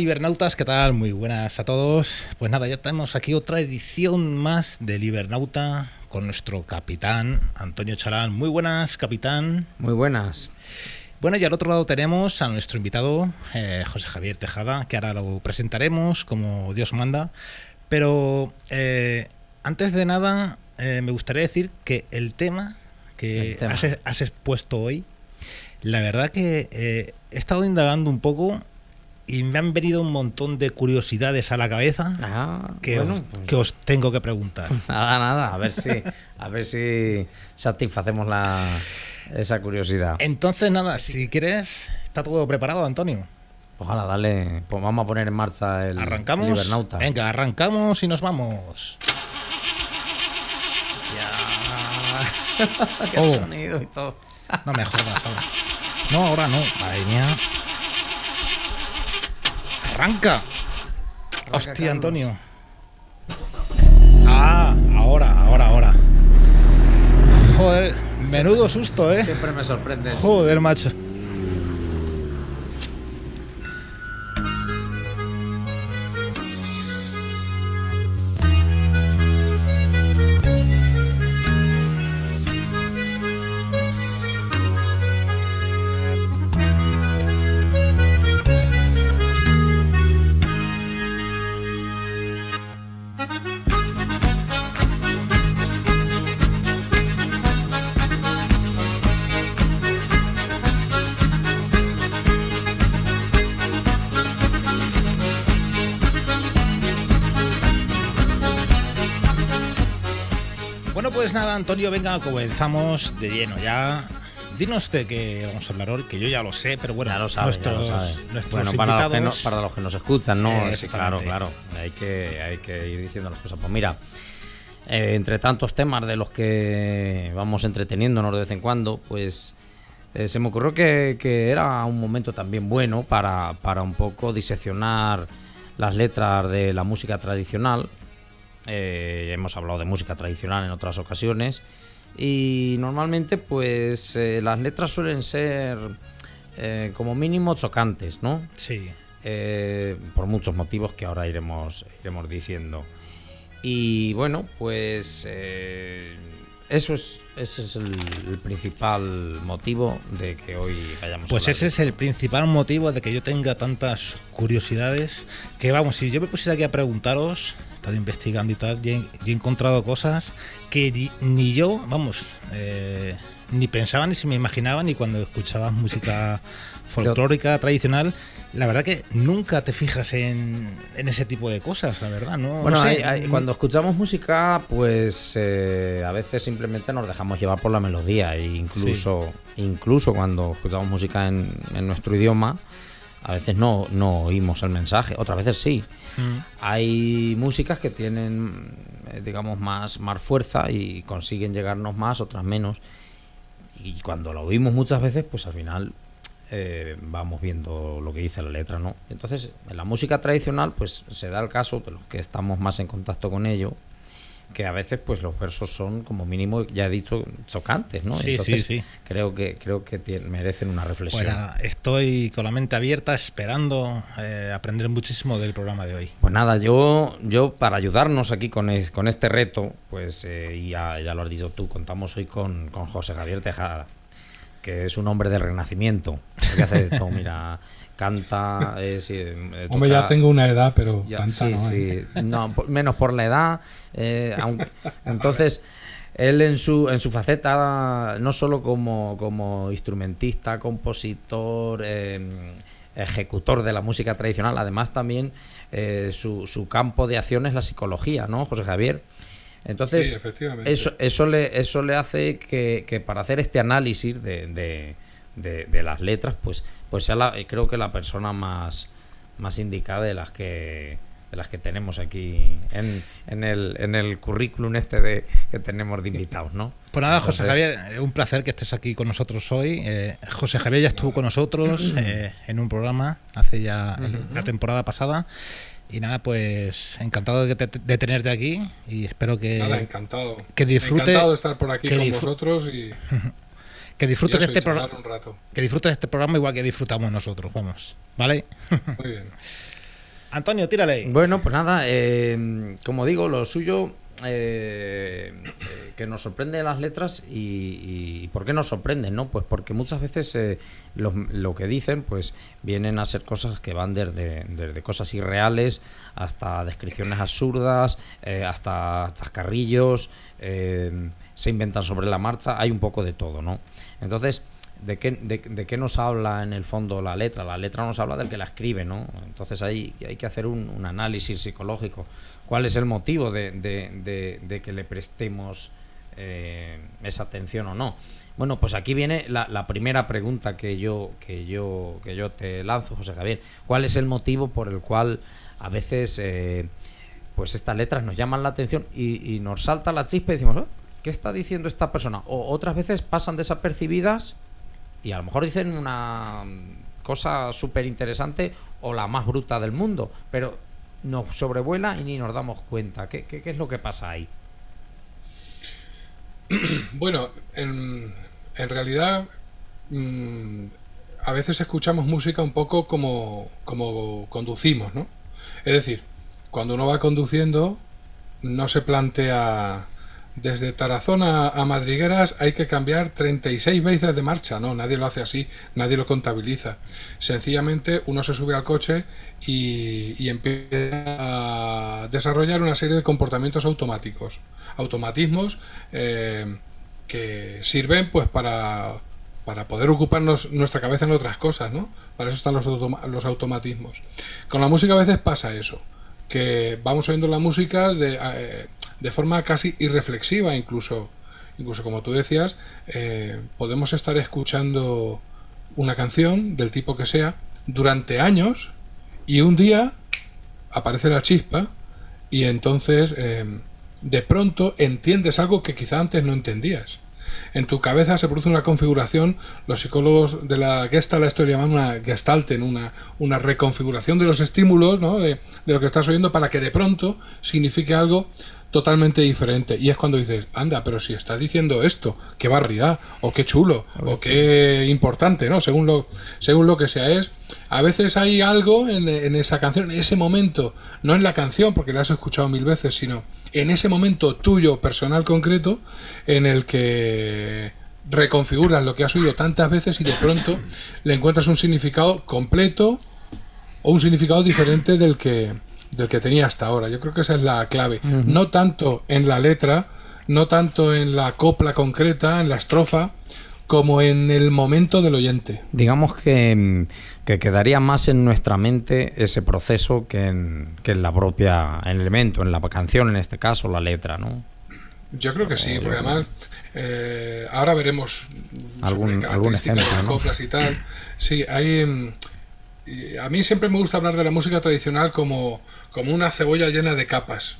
Ibernautas, ¿qué tal? Muy buenas a todos. Pues nada, ya tenemos aquí otra edición más del Ibernauta con nuestro capitán, Antonio Charán. Muy buenas, capitán. Muy buenas. Bueno, y al otro lado tenemos a nuestro invitado, José Javier Tejada, que ahora lo presentaremos como Dios manda. Pero antes de nada, me gustaría decir que el tema que has expuesto hoy, la verdad que he estado indagando un poco y me han venido un montón de curiosidades a la cabeza que os tengo que preguntar. Nada, a ver si satisfacemos esa curiosidad. Entonces nada, si quieres, está todo preparado, Antonio. Ojalá, dale, pues vamos a poner en marcha el Ibernauta. Venga, arrancamos y nos vamos. Ya. Qué sonido y todo. No me jodas ahora. No, ahora no. Madre mía. Arranca. Hostia, Carlos. Antonio. Ahora. Joder, menudo susto, ¿eh? Siempre me sorprendes. Joder, macho. Pues nada, Antonio, venga, comenzamos de lleno ya. Dinos de qué vamos a hablar hoy, que yo ya lo sé, pero bueno, ya lo sabes. Nuestros bueno, invitados... para los que nos escuchan, ¿no? Sí, claro, hay que ir diciendo las cosas. Pues mira, entre tantos temas de los que vamos entreteniéndonos de vez en cuando, pues se me ocurrió que era un momento también bueno para un poco diseccionar las letras de la música tradicional. Hemos hablado de música tradicional en otras ocasiones y normalmente pues las letras suelen ser como mínimo chocantes, ¿no? Sí. Por muchos motivos que ahora iremos diciendo. Y bueno, pues ese es el principal motivo de que hoy vayamos Pues ese es el principal motivo de que yo tenga tantas curiosidades que, vamos, si yo me pusiera aquí a preguntaros, he estado investigando y tal, y he encontrado cosas que ni yo, vamos, ni pensaba ni se me imaginaba ni cuando escuchabas música folclórica tradicional. La verdad que nunca te fijas en ese tipo de cosas, la verdad, ¿no? Bueno, no sé. Cuando escuchamos música, pues a veces simplemente nos dejamos llevar por la melodía e incluso cuando escuchamos música en nuestro idioma, a veces no oímos el mensaje, otras veces sí. Hay músicas que tienen, digamos, más fuerza y consiguen llegarnos más, otras menos. Y cuando la oímos muchas veces, pues al final vamos viendo lo que dice la letra, ¿no? Entonces, en la música tradicional, pues se da el caso de los que estamos más en contacto con ello, que a veces pues los versos son como mínimo, ya he dicho, chocantes, ¿no? Sí, entonces, sí. Creo que merecen una reflexión. Bueno, estoy con la mente abierta esperando aprender muchísimo del programa de hoy. Pues nada, yo para ayudarnos aquí con este reto, pues ya lo has dicho tú, contamos hoy con José Javier Tejada, que es un hombre del Renacimiento, que hace de todo, mira, canta, hombre, ya tengo una edad, pero ya, canta no, menos por la edad, entonces él en su faceta, no solo como instrumentista, compositor, ejecutor de la música tradicional, además también su campo de acción es la psicología, ¿no, José Javier? Entonces, sí, efectivamente. eso le hace que para hacer este análisis de las letras, pues sea creo que la persona más indicada de las que tenemos aquí en el currículum que tenemos de invitados, ¿no? Pues nada, José Javier, un placer que estés aquí con nosotros hoy. José Javier ya estuvo con nosotros en un programa hace ya la temporada pasada. Y nada, pues encantado de tenerte aquí y espero que... Nada, encantado. Que disfrute... Encantado de estar por aquí con vosotros y... Que disfrutes de este programa un rato. Que disfrutes de este programa igual que disfrutamos nosotros, vamos, ¿vale? Muy bien. Antonio, tírale. Bueno, pues nada, como digo, lo suyo, que nos sorprende las letras y ¿por qué nos sorprenden? ¿No? Pues porque muchas veces lo que dicen pues vienen a ser cosas que van desde cosas irreales hasta descripciones absurdas, hasta chascarrillos, se inventan sobre la marcha, hay un poco de todo, ¿no? Entonces, ¿de qué nos habla en el fondo la letra? La letra nos habla del que la escribe, ¿no? Entonces hay que hacer un análisis psicológico. ¿Cuál es el motivo de que le prestemos esa atención o no? Bueno, pues aquí viene la primera pregunta que yo te lanzo, José Javier. ¿Cuál es el motivo por el cual a veces pues estas letras nos llaman la atención y nos salta la chispa y decimos, ¿oh? ¿Qué está diciendo esta persona? O otras veces pasan desapercibidas y a lo mejor dicen una cosa súper interesante o la más bruta del mundo, pero nos sobrevuela y ni nos damos cuenta. ¿Qué es lo que pasa ahí? Bueno, en realidad a veces escuchamos música un poco como conducimos, ¿no? Es decir, cuando uno va conduciendo no se plantea... Desde Tarazona a Madrigueras hay que cambiar 36 veces de marcha. No, nadie lo hace así, nadie lo contabiliza. Sencillamente uno se sube al coche y empieza a desarrollar una serie de comportamientos automáticos. Automatismos que sirven pues para poder ocuparnos nuestra cabeza en otras cosas, ¿no? Para eso están los automatismos. Con la música a veces pasa eso, que vamos oyendo la música de forma casi irreflexiva, incluso como tú decías, podemos estar escuchando una canción del tipo que sea durante años y un día aparece la chispa y entonces de pronto entiendes algo que quizá antes no entendías. En tu cabeza se produce una configuración, los psicólogos de la Gestalt esto le llaman una Gestalten, una reconfiguración de los estímulos, ¿no? de lo que estás oyendo para que de pronto signifique algo totalmente diferente. Y es cuando dices, anda, pero si está diciendo esto, qué barbaridad, o qué chulo, o qué importante, ¿no? Según lo que sea es. A veces hay algo en esa canción, en ese momento, no en la canción, porque la has escuchado 1000 veces, sino en ese momento tuyo, personal, concreto, en el que reconfiguras lo que has oído tantas veces y de pronto le encuentras un significado completo o un significado diferente del que tenía hasta ahora. Yo creo que esa es la clave. Uh-huh. No tanto en la letra, no tanto en la copla concreta, en la estrofa, como en el momento del oyente. Digamos que quedaría más en nuestra mente ese proceso que en la propia elemento, en la canción, en este caso, la letra, ¿no? Yo creo que sí, porque además ahora veremos algún ejemplo, de las coplas, ¿no? Y tal. Sí, hay... A mí siempre me gusta hablar de la música tradicional como una cebolla llena de capas,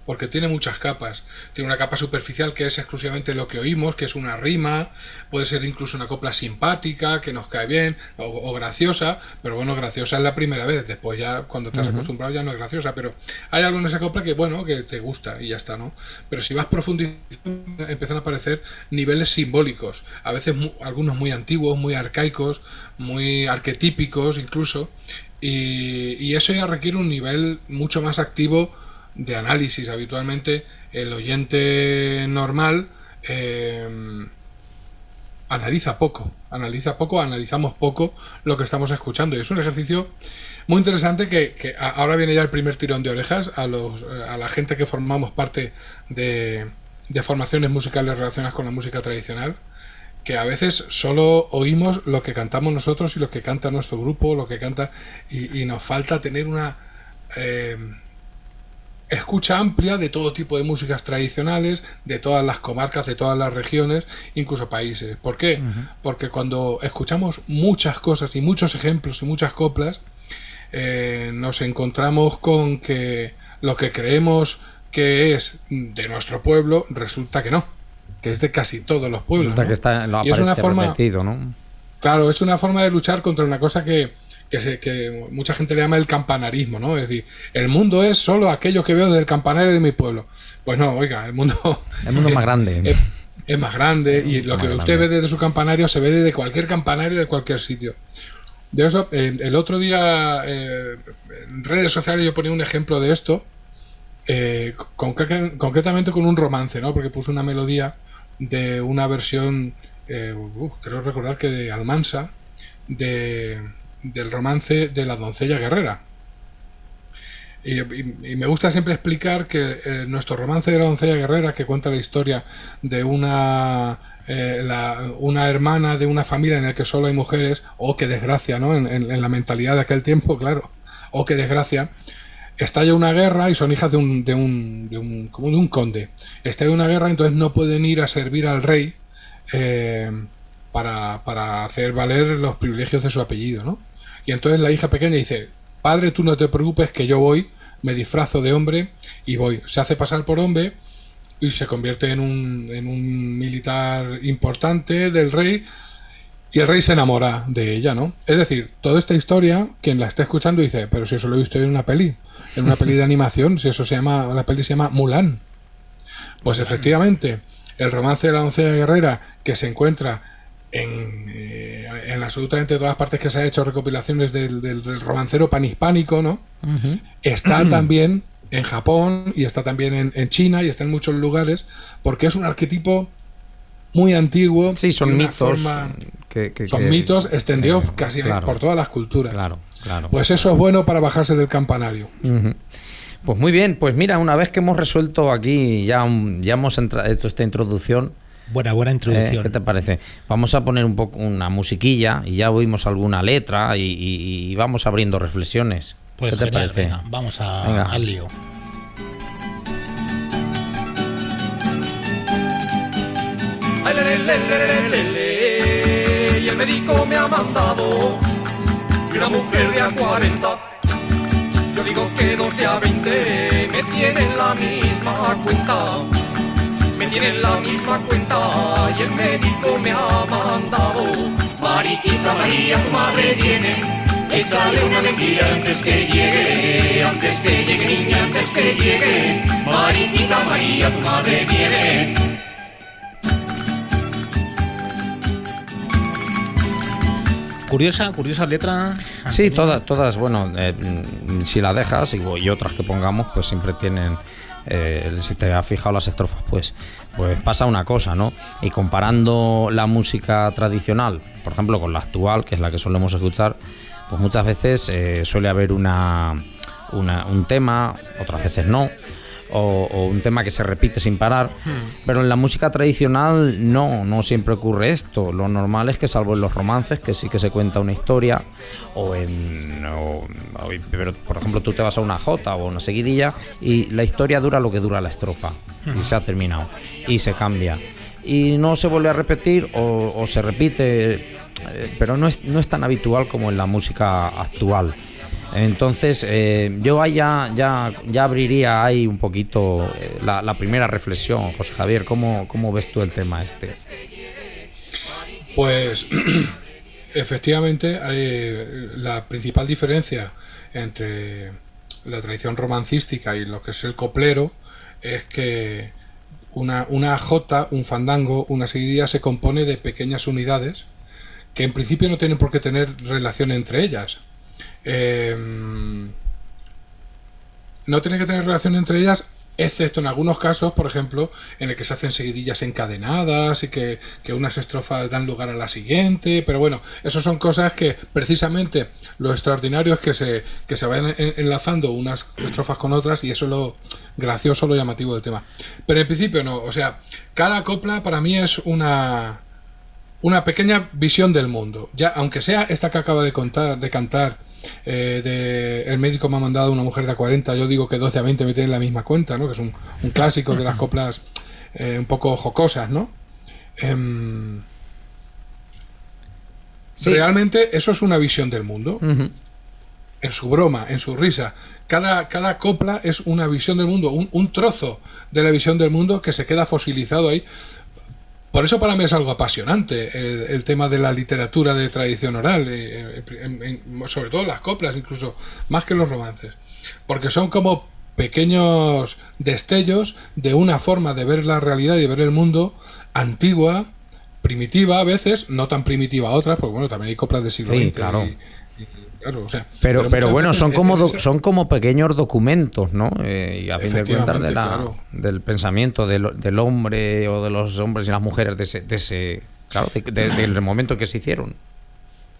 porque tiene muchas capas. Tiene una capa superficial que es exclusivamente lo que oímos, que es una rima, puede ser incluso una copla simpática, que nos cae bien, o graciosa, pero bueno, graciosa es la primera vez, después ya cuando te has acostumbrado ya no es graciosa, pero hay algo en esa copla que bueno, que te gusta y ya está, ¿no? Pero si vas profundizando empiezan a aparecer niveles simbólicos, a veces algunos muy antiguos, muy arcaicos, muy arquetípicos incluso, y eso ya requiere un nivel mucho más activo de análisis. Habitualmente el oyente normal analizamos poco lo que estamos escuchando, y es un ejercicio muy interesante que ahora viene ya el primer tirón de orejas a la gente que formamos parte de formaciones musicales relacionadas con la música tradicional, que a veces solo oímos lo que cantamos nosotros y lo que canta nuestro grupo, lo que canta, y nos falta tener una escucha amplia de todo tipo de músicas tradicionales, de todas las comarcas, de todas las regiones, incluso países. ¿Por qué? Porque cuando escuchamos muchas cosas y muchos ejemplos y muchas coplas, nos encontramos con que lo que creemos que es de nuestro pueblo resulta que no, que es de casi todos los pueblos, resulta, ¿no? Que y es una forma repetido, ¿no? Claro, es una forma de luchar contra una cosa que mucha gente le llama el campanarismo, ¿no? Es decir, el mundo es solo aquello que veo desde el campanario de mi pueblo. Pues no, oiga, el mundo es más grande. Es más grande, y lo que usted ve desde su campanario se ve desde cualquier campanario de cualquier sitio. De eso, el otro día en redes sociales yo ponía un ejemplo de esto, concretamente con un romance, ¿no? Porque puse una melodía de una versión, creo recordar que de Almansa, del romance de La doncella guerrera. Y me gusta siempre explicar que nuestro romance de La doncella guerrera, que cuenta la historia de una hermana de una familia en la que solo hay mujeres, oh qué desgracia, ¿no? En la mentalidad de aquel tiempo, claro, oh qué desgracia. Estalla una guerra y son hijas de un conde. Estalla una guerra, entonces no pueden ir a servir al rey para hacer valer los privilegios de su apellido, ¿no? Y entonces la hija pequeña dice: padre, tú no te preocupes que yo voy, me disfrazo de hombre y voy. Se hace pasar por hombre y se convierte en un militar importante del rey, y el rey se enamora de ella, ¿no? Es decir, toda esta historia, quien la está escuchando dice: pero si eso lo he visto en una peli de animación, si eso la peli se llama Mulan. Pues efectivamente, el romance de La doncella guerrera, que se encuentra en absolutamente todas partes que se ha hecho recopilaciones del romancero panhispánico, ¿no? Uh-huh. Está también en Japón y está también en China y está en muchos lugares, porque es un arquetipo muy antiguo. Sí, son mitos. Son mitos extendidos casi por todas las culturas. Claro. Pues eso es bueno para bajarse del campanario. Uh-huh. Pues muy bien, pues mira, una vez que hemos resuelto aquí, ya hemos hecho esta introducción. Buena introducción. ¿Qué te parece? Vamos a poner un poco una musiquilla y ya oímos alguna letra y vamos abriendo reflexiones. Pues ¿qué te genial, parece? Venga, vamos al lío. Y el médico me ha mandado una mujer de a 40. Yo digo que 12 a 20 me tienen la misma cuenta. Me tienen la misma cuenta y el médico me ha mandado: Mariquita María, tu madre viene, échale una mentira antes que llegue, niña, antes que llegue. Mariquita María, tu madre viene. Curiosa letra. Sí, todas, bueno, si la dejas y otras que pongamos, pues siempre tienen, si te has fijado las estrofas, pues pasa una cosa, ¿no? Y comparando la música tradicional, por ejemplo, con la actual, que es la que solemos escuchar, pues muchas veces suele haber un tema, otras veces no, o un tema que se repite sin parar, pero en la música tradicional no siempre ocurre esto. Lo normal es que, salvo en los romances, que sí que se cuenta una historia, pero por ejemplo tú te vas a una jota o una seguidilla y la historia dura lo que dura la estrofa y se ha terminado y se cambia y no se vuelve a repetir o se repite, pero no es tan habitual como en la música actual. Entonces yo ahí ya abriría ahí un poquito la primera reflexión. José Javier, ¿cómo ves tú el tema este? Pues efectivamente la principal diferencia entre la tradición romancística y lo que es el coplero es que una jota, un fandango, una seguidilla se compone de pequeñas unidades que en principio no tienen por qué tener relación entre ellas. No tiene que tener relación entre ellas, excepto en algunos casos, por ejemplo, en el que se hacen seguidillas encadenadas y que unas estrofas dan lugar a la siguiente, pero bueno, eso son cosas que precisamente lo extraordinario es que se vayan enlazando unas estrofas con otras, y eso es lo gracioso, lo llamativo del tema. Pero en principio no, o sea, cada copla para mí es una pequeña visión del mundo, ya aunque sea esta que acaba de cantar. El médico me ha mandado una mujer de a 40, yo digo que 12 a 20 me tienen la misma cuenta, ¿no? Que es un clásico de las coplas un poco jocosas, ¿no? Sí. Realmente eso es una visión del mundo. Uh-huh. En su broma, en su risa. Cada copla es una visión del mundo, un trozo de la visión del mundo que se queda fosilizado ahí. Por eso para mí es algo apasionante el tema de la literatura de tradición oral, sobre todo las coplas, incluso más que los romances, porque son como pequeños destellos de una forma de ver la realidad y de ver el mundo antigua, primitiva a veces, no tan primitiva a otras, porque bueno, también hay coplas del siglo XX, claro. Claro, o sea, pero muchas bueno, veces son como pequeños documentos, ¿no? Y a fin de cuentas claro, del pensamiento del hombre o de los hombres y las mujeres de ese claro, del momento que se hicieron.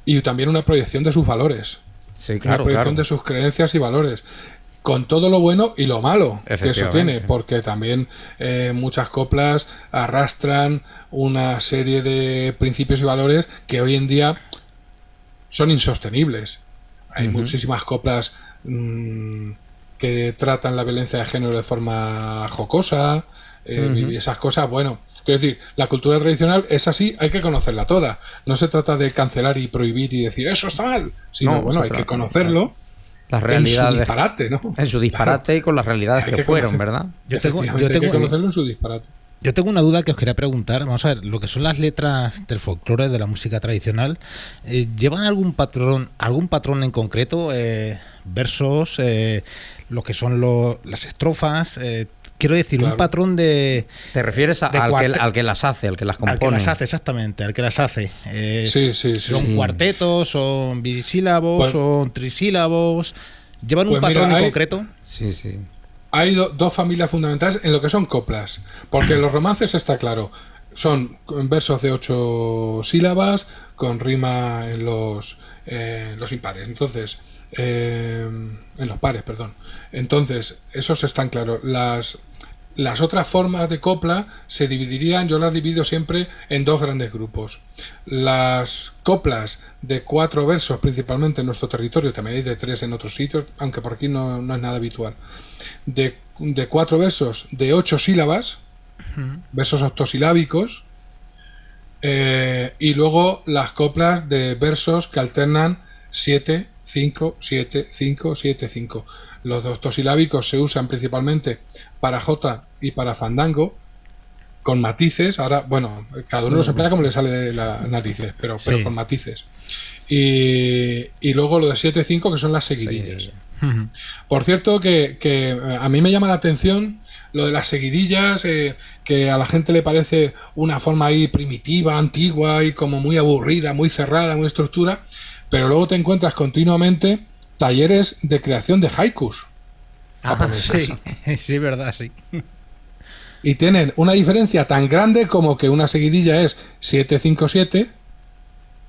Y también una proyección de sus valores. Sí, claro, una proyección de sus creencias y valores. Con todo lo bueno y lo malo que eso tiene, porque también muchas coplas arrastran una serie de principios y valores que hoy en día son insostenibles. Hay muchísimas coplas que tratan la violencia de género de forma jocosa, y esas cosas, bueno, quiero decir, la cultura tradicional es así, hay que conocerla toda. No se trata de cancelar y prohibir y decir, eso está mal, sino, bueno, hay que conocerlo. Las realidades, en su disparate, ¿no? En su disparate, claro. Y con las realidades que fueron, ¿verdad? Yo tengo que conocerlo en su disparate. Yo tengo una duda que os quería preguntar. Vamos a ver, lo que son las letras del folclore, de la música tradicional, ¿llevan algún patrón en concreto? Versos, lo que son las estrofas, quiero decir, claro. Un patrón de... ¿Te refieres al que las hace, al que las compone? Al que las hace, exactamente, al que las hace. Son cuartetos, son bisílabos, son trisílabos. ¿Llevan un patrón en concreto? Sí, sí. Hay dos familias fundamentales en lo que son coplas, porque los romances está claro, son versos de 8 sílabas con rima en los impares, entonces en los pares, perdón. Entonces, esos están claros. Las otras formas de copla se dividirían, yo las divido siempre en dos grandes grupos. Las coplas de 4 versos, principalmente en nuestro territorio, también hay de 3 en otros sitios, aunque por aquí no es nada habitual. De 4 versos de 8 sílabas, versos octosilábicos, y luego las coplas de versos que alternan 7, 5, 7, 5, 7, 5. Los octosilábicos se usan principalmente para jota y para fandango, con matices. Ahora, bueno, cada uno los emplea como le sale de las narices, pero con matices. Y luego lo de 7, 5, que son las seguidillas. Por cierto, que a mí me llama la atención lo de las seguidillas, que a la gente le parece una forma ahí primitiva, antigua y como muy aburrida, muy cerrada, muy estructura. Pero luego te encuentras continuamente talleres de creación de haikus. Sí, verdad, sí. Y tienen una diferencia tan grande como que una seguidilla es 757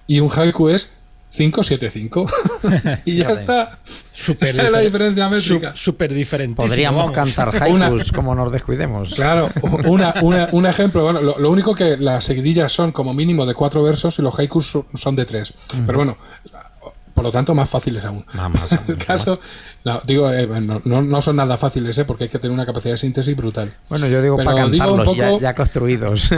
y un haiku es 575. Y ya está. Super la diferencia métrica. Súper diferente. Podríamos cantar haikus como nos descuidemos. Claro, un ejemplo. Bueno, lo único que las seguidillas son como mínimo de 4 versos y los haikus son de 3. Pero bueno, por lo tanto, más fáciles aún. El caso, no, digo, no son nada fáciles, porque hay que tener una capacidad de síntesis brutal. Bueno, yo digo, pero para cantarlos un poco, ya construidos.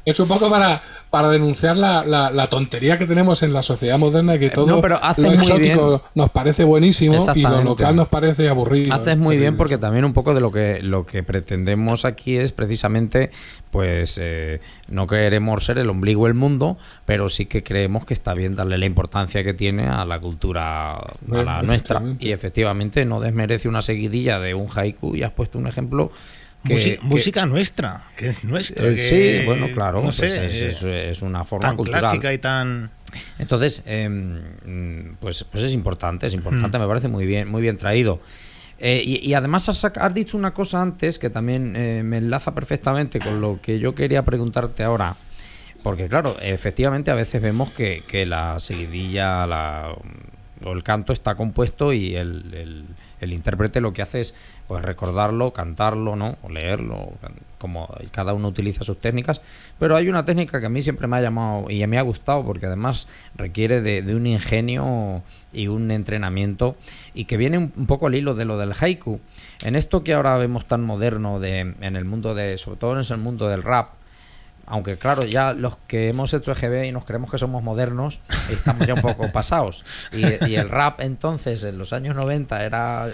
Es un poco para denunciar la tontería que tenemos en la sociedad moderna, que todo lo exótico nos parece buenísimo y lo local nos parece aburrido. Haces muy bien, porque también un poco de lo que pretendemos aquí es precisamente, pues, no queremos ser el ombligo del mundo, pero sí que creemos que está bien darle la importancia que tiene a la cultura, a la nuestra. Y efectivamente no desmerece una seguidilla de un haiku, y has puesto un ejemplo música nuestra, que es nuestra. Sí, bueno, claro, no sé, pues es una forma tan cultural clásica y tan... Entonces, pues es importante, me parece muy bien traído. Y además has dicho una cosa antes que también me enlaza perfectamente con lo que yo quería preguntarte ahora. Porque claro, efectivamente a veces vemos que la seguidilla o el canto está compuesto y el intérprete lo que hace es, pues, recordarlo, cantarlo, ¿no? O leerlo, como cada uno utiliza sus técnicas. Pero hay una técnica que a mí siempre me ha llamado y me ha gustado, porque además requiere de un ingenio y un entrenamiento, y que viene un poco al hilo de lo del haiku. En esto que ahora vemos tan moderno en el mundo sobre todo en el mundo del rap, aunque claro, ya los que hemos hecho EGB y nos creemos que somos modernos, estamos ya un poco pasados. Y el rap entonces, en los años 90, era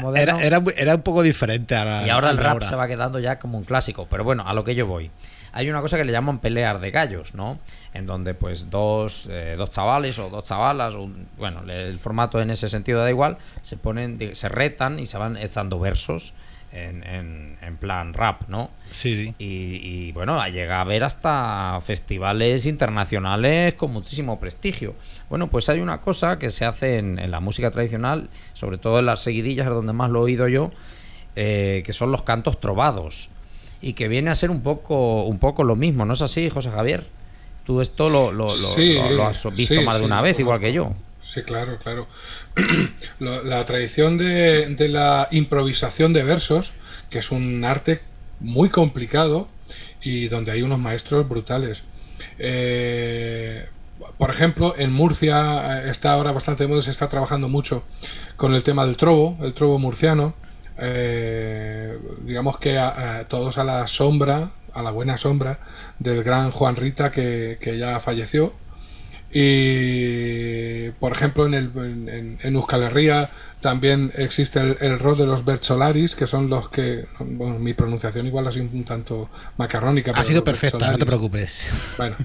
moderno. Era un poco diferente y ahora el rap se va quedando ya como un clásico. Pero bueno, a lo que yo voy. Hay una cosa que le llaman peleas de gallos, ¿no? En donde pues dos chavales o dos chavalas, bueno, el formato en ese sentido da igual, se retan y se van echando versos. en plan rap, ¿no? Sí. Y bueno, llega a haber hasta festivales internacionales con muchísimo prestigio. Bueno, pues hay una cosa que se hace en la música tradicional, sobre todo en las seguidillas, donde más lo he oído yo, que son los cantos trovados, y que viene a ser un poco lo mismo, ¿no es así, José Javier? Tú esto lo has visto más de una vez, igual que yo. Sí, claro. La tradición de la improvisación de versos, que es un arte muy complicado y donde hay unos maestros brutales. Por ejemplo, en Murcia está ahora bastante de moda, se está trabajando mucho con el tema del trovo, el trovo murciano. Digamos que todos a la buena sombra del gran Juan Rita, que ya falleció. Y por ejemplo en Euskal Herria también existe el rol de los bertsolaris, que son los que, bueno, mi pronunciación igual ha sido un tanto macarrónica, ha sido perfecta, no te preocupes. Bueno,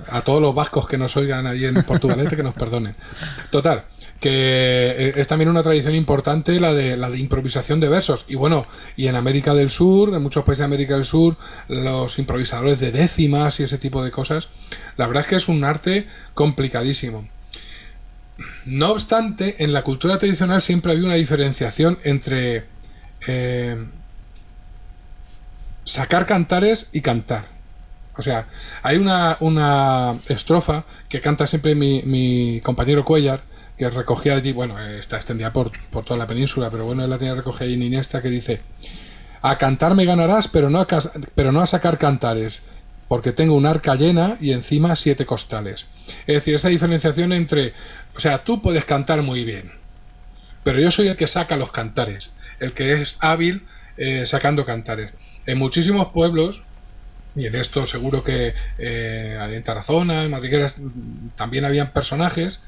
a todos los vascos que nos oigan ahí en Portugalete, que nos perdonen. Total, que es también una tradición importante la de improvisación de versos. Y bueno, y en América del Sur, en muchos países de América del Sur, los improvisadores de décimas y ese tipo de cosas, la verdad es que es un arte complicadísimo. No obstante, en la cultura tradicional siempre había una diferenciación entre sacar cantares y cantar. O sea, hay una estrofa que canta siempre mi compañero Cuellar, que recogía allí, bueno, está extendida por toda la península, pero bueno, él la tenía recogida allí en Iniesta, que dice: a cantar me ganarás, pero no a sacar cantares, porque tengo un arca llena y encima 7 costales. Es decir, esa diferenciación entre, o sea, tú puedes cantar muy bien, pero yo soy el que saca los cantares, el que es hábil sacando cantares. En muchísimos pueblos, y en esto seguro que en Tarazona, en Madrigueras, también habían personajes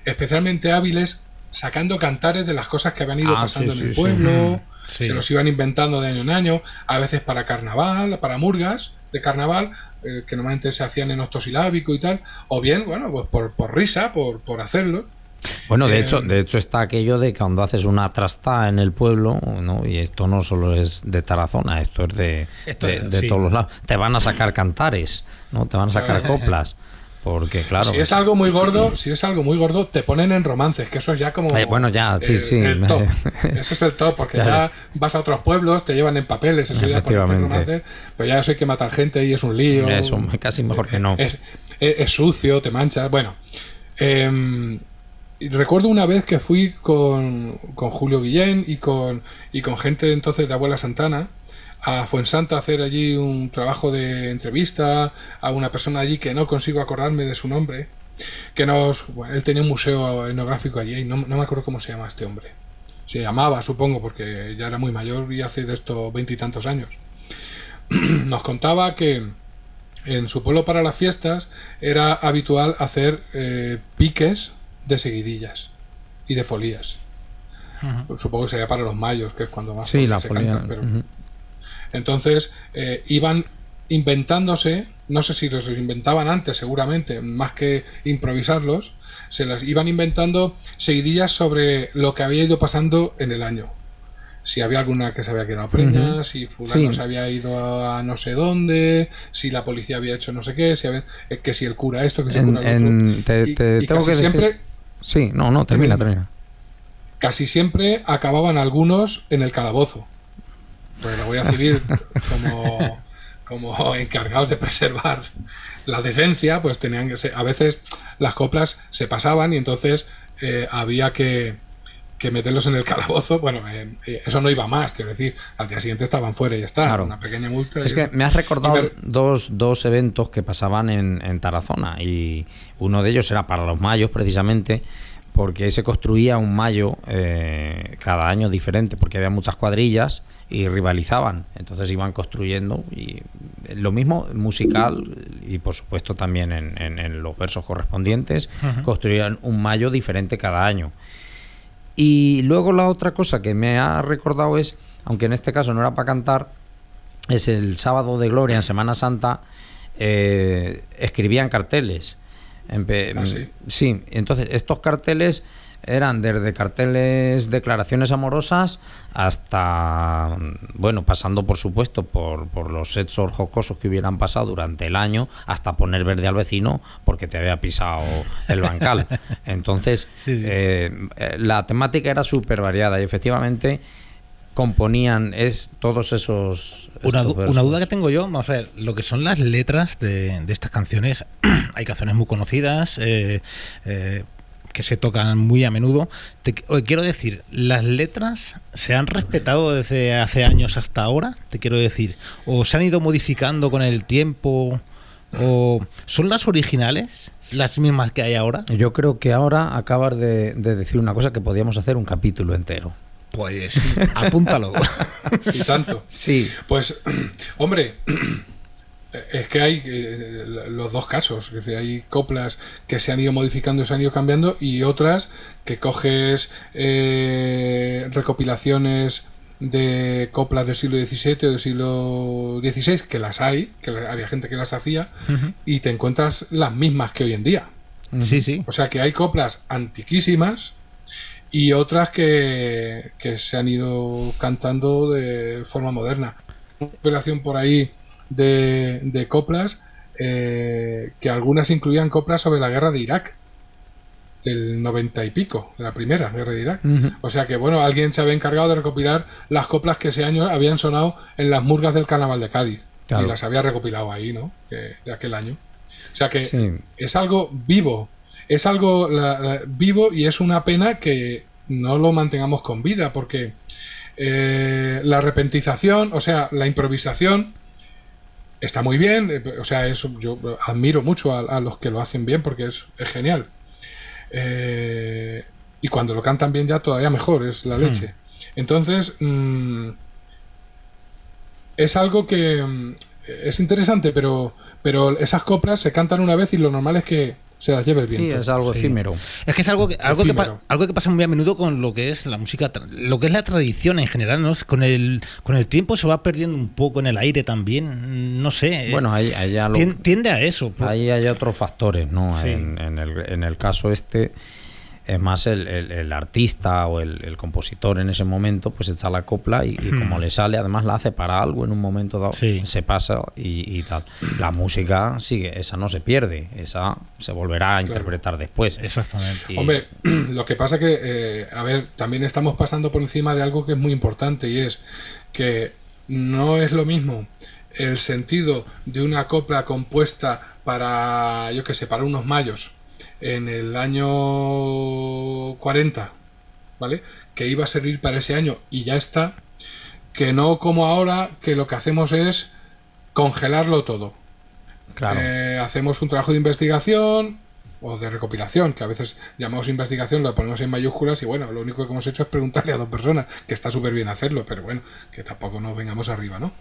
especialmente hábiles sacando cantares de las cosas que habían ido pasando en el pueblo. Se los iban inventando de año en año, a veces para carnaval, para murgas de carnaval, que normalmente se hacían en octosilábico y tal, o bien, bueno, pues por risa, por hacerlo. Bueno, de hecho está aquello de que cuando haces una trasta en el pueblo, ¿no? Y esto no solo es de Tarazona, esto es de todos los lados, te van a sacar cantares, ¿no? Te van a sacar coplas. Porque claro, si es algo muy gordo, te ponen en romances, que eso es ya como bueno, ya, el top. Eso es el top, porque ya vas a otros pueblos, te llevan en papeles, eso ya ponerte en romances, pero ya eso hay que matar gente y es un lío. Eso casi mejor que no. Es sucio, te manchas. Bueno, recuerdo una vez que fui con Julio Guillén y con gente entonces de Abuela Santana a Fuensanta a hacer allí un trabajo de entrevista a una persona allí que no consigo acordarme de su nombre, él tenía un museo etnográfico allí y no me acuerdo cómo se llama este hombre. Se llamaba, supongo, porque ya era muy mayor y hace de estos 20 y tantos años. Nos contaba que en su pueblo para las fiestas era habitual hacer piques de seguidillas y de folías. Supongo que sería para los mayos, que es cuando más se cantan, pero entonces iban inventándose, no sé si los inventaban antes, seguramente, más que improvisarlos, se las iban inventando seguidillas sobre lo que había ido pasando en el año. Si había alguna que se había quedado preña, si fulano se había ido a no sé dónde, si la policía había hecho no sé qué, que si el cura esto, que si el cura lo otro. Y casi siempre... Sí, no, termina. Casi siempre acababan algunos en el calabozo. Pues la Guardia Civil, como encargados de preservar la decencia, pues tenían que a veces las coplas se pasaban y entonces había que meterlos en el calabozo. Bueno, eso no iba más, quiero decir, al día siguiente estaban fuera y ya está, claro. Una pequeña multa. Es que me has recordado dos eventos que pasaban en Tarazona, y uno de ellos era para los mayos, precisamente, porque se construía un mayo cada año diferente, porque había muchas cuadrillas y rivalizaban, entonces iban construyendo, y lo mismo musical y por supuesto también en los versos correspondientes, construían un mayo diferente cada año. Y luego la otra cosa que me ha recordado es, aunque en este caso no era para cantar, es el sábado de Gloria en Semana Santa, escribían carteles. ¿Sí? Sí, entonces estos carteles eran desde carteles, declaraciones amorosas, hasta, bueno, pasando por supuesto por los hechos jocosos que hubieran pasado durante el año, hasta poner verde al vecino porque te había pisado el bancal. Entonces, sí. La temática era súper variada y efectivamente componían todos esos una duda que tengo yo, vamos a ver, lo que son las letras de estas canciones. Hay canciones muy conocidas que se tocan muy a menudo. Quiero decir, ¿las letras se han respetado desde hace años hasta ahora? Te quiero decir, ¿o se han ido modificando con el tiempo? ¿O son las originales las mismas que hay ahora? Yo creo que ahora acabas de decir una cosa que podíamos hacer un capítulo entero. Pues apúntalo. Y tanto. Sí. Pues, hombre, es que hay los dos casos. Es decir, hay coplas que se han ido modificando, se han ido cambiando, y otras que coges recopilaciones de coplas del siglo XVII o del siglo XVI, que las hay, que había gente que las hacía, y te encuentras las mismas que hoy en día. Sí, sí. O sea que hay coplas antiquísimas y otras que se han ido cantando de forma moderna. Una relación por ahí de coplas, que algunas incluían coplas sobre la guerra de Irak, del 90 y pico, de la primera guerra de Irak. O sea que, bueno, alguien se había encargado de recopilar las coplas que ese año habían sonado en las murgas del Carnaval de Cádiz. Claro. Y las había recopilado ahí, ¿no? De aquel año. O sea que sí, es algo vivo. Es algo vivo, y es una pena que no lo mantengamos con vida, porque la repentización, o sea, la improvisación está muy bien. O sea, eso yo admiro mucho a los que lo hacen bien, porque es genial. Y cuando lo cantan bien ya todavía mejor, es la leche. Entonces, es algo que es interesante, pero esas coplas se cantan una vez y lo normal es que se las lleve el viento. Sí, es algo efímero. Es que es algo que pasa muy a menudo con lo que es la música, lo que es la tradición en general, ¿no? Con el tiempo se va perdiendo un poco en el aire también, no sé. Bueno, ahí ya tiende a eso. Ahí hay otros factores, ¿no? Sí. En el caso es más el artista o el compositor en ese momento, pues echa la copla y como le sale, además la hace para algo en un momento dado, sí, se pasa y tal. La música sigue, esa no se pierde, esa se volverá a interpretar después. Exactamente. Hombre, lo que pasa que, a ver, también estamos pasando por encima de algo que es muy importante, y es que no es lo mismo el sentido de una copla compuesta para, yo qué sé, para unos mayos en el año 40, ¿vale? Que iba a servir para ese año y ya está, que no como ahora, que lo que hacemos es congelarlo todo. Claro. Hacemos un trabajo de investigación o de recopilación, que a veces llamamos investigación, lo ponemos en mayúsculas, y bueno, lo único que hemos hecho es preguntarle a 2 personas, que está súper bien hacerlo, pero bueno, que tampoco nos vengamos arriba, ¿no?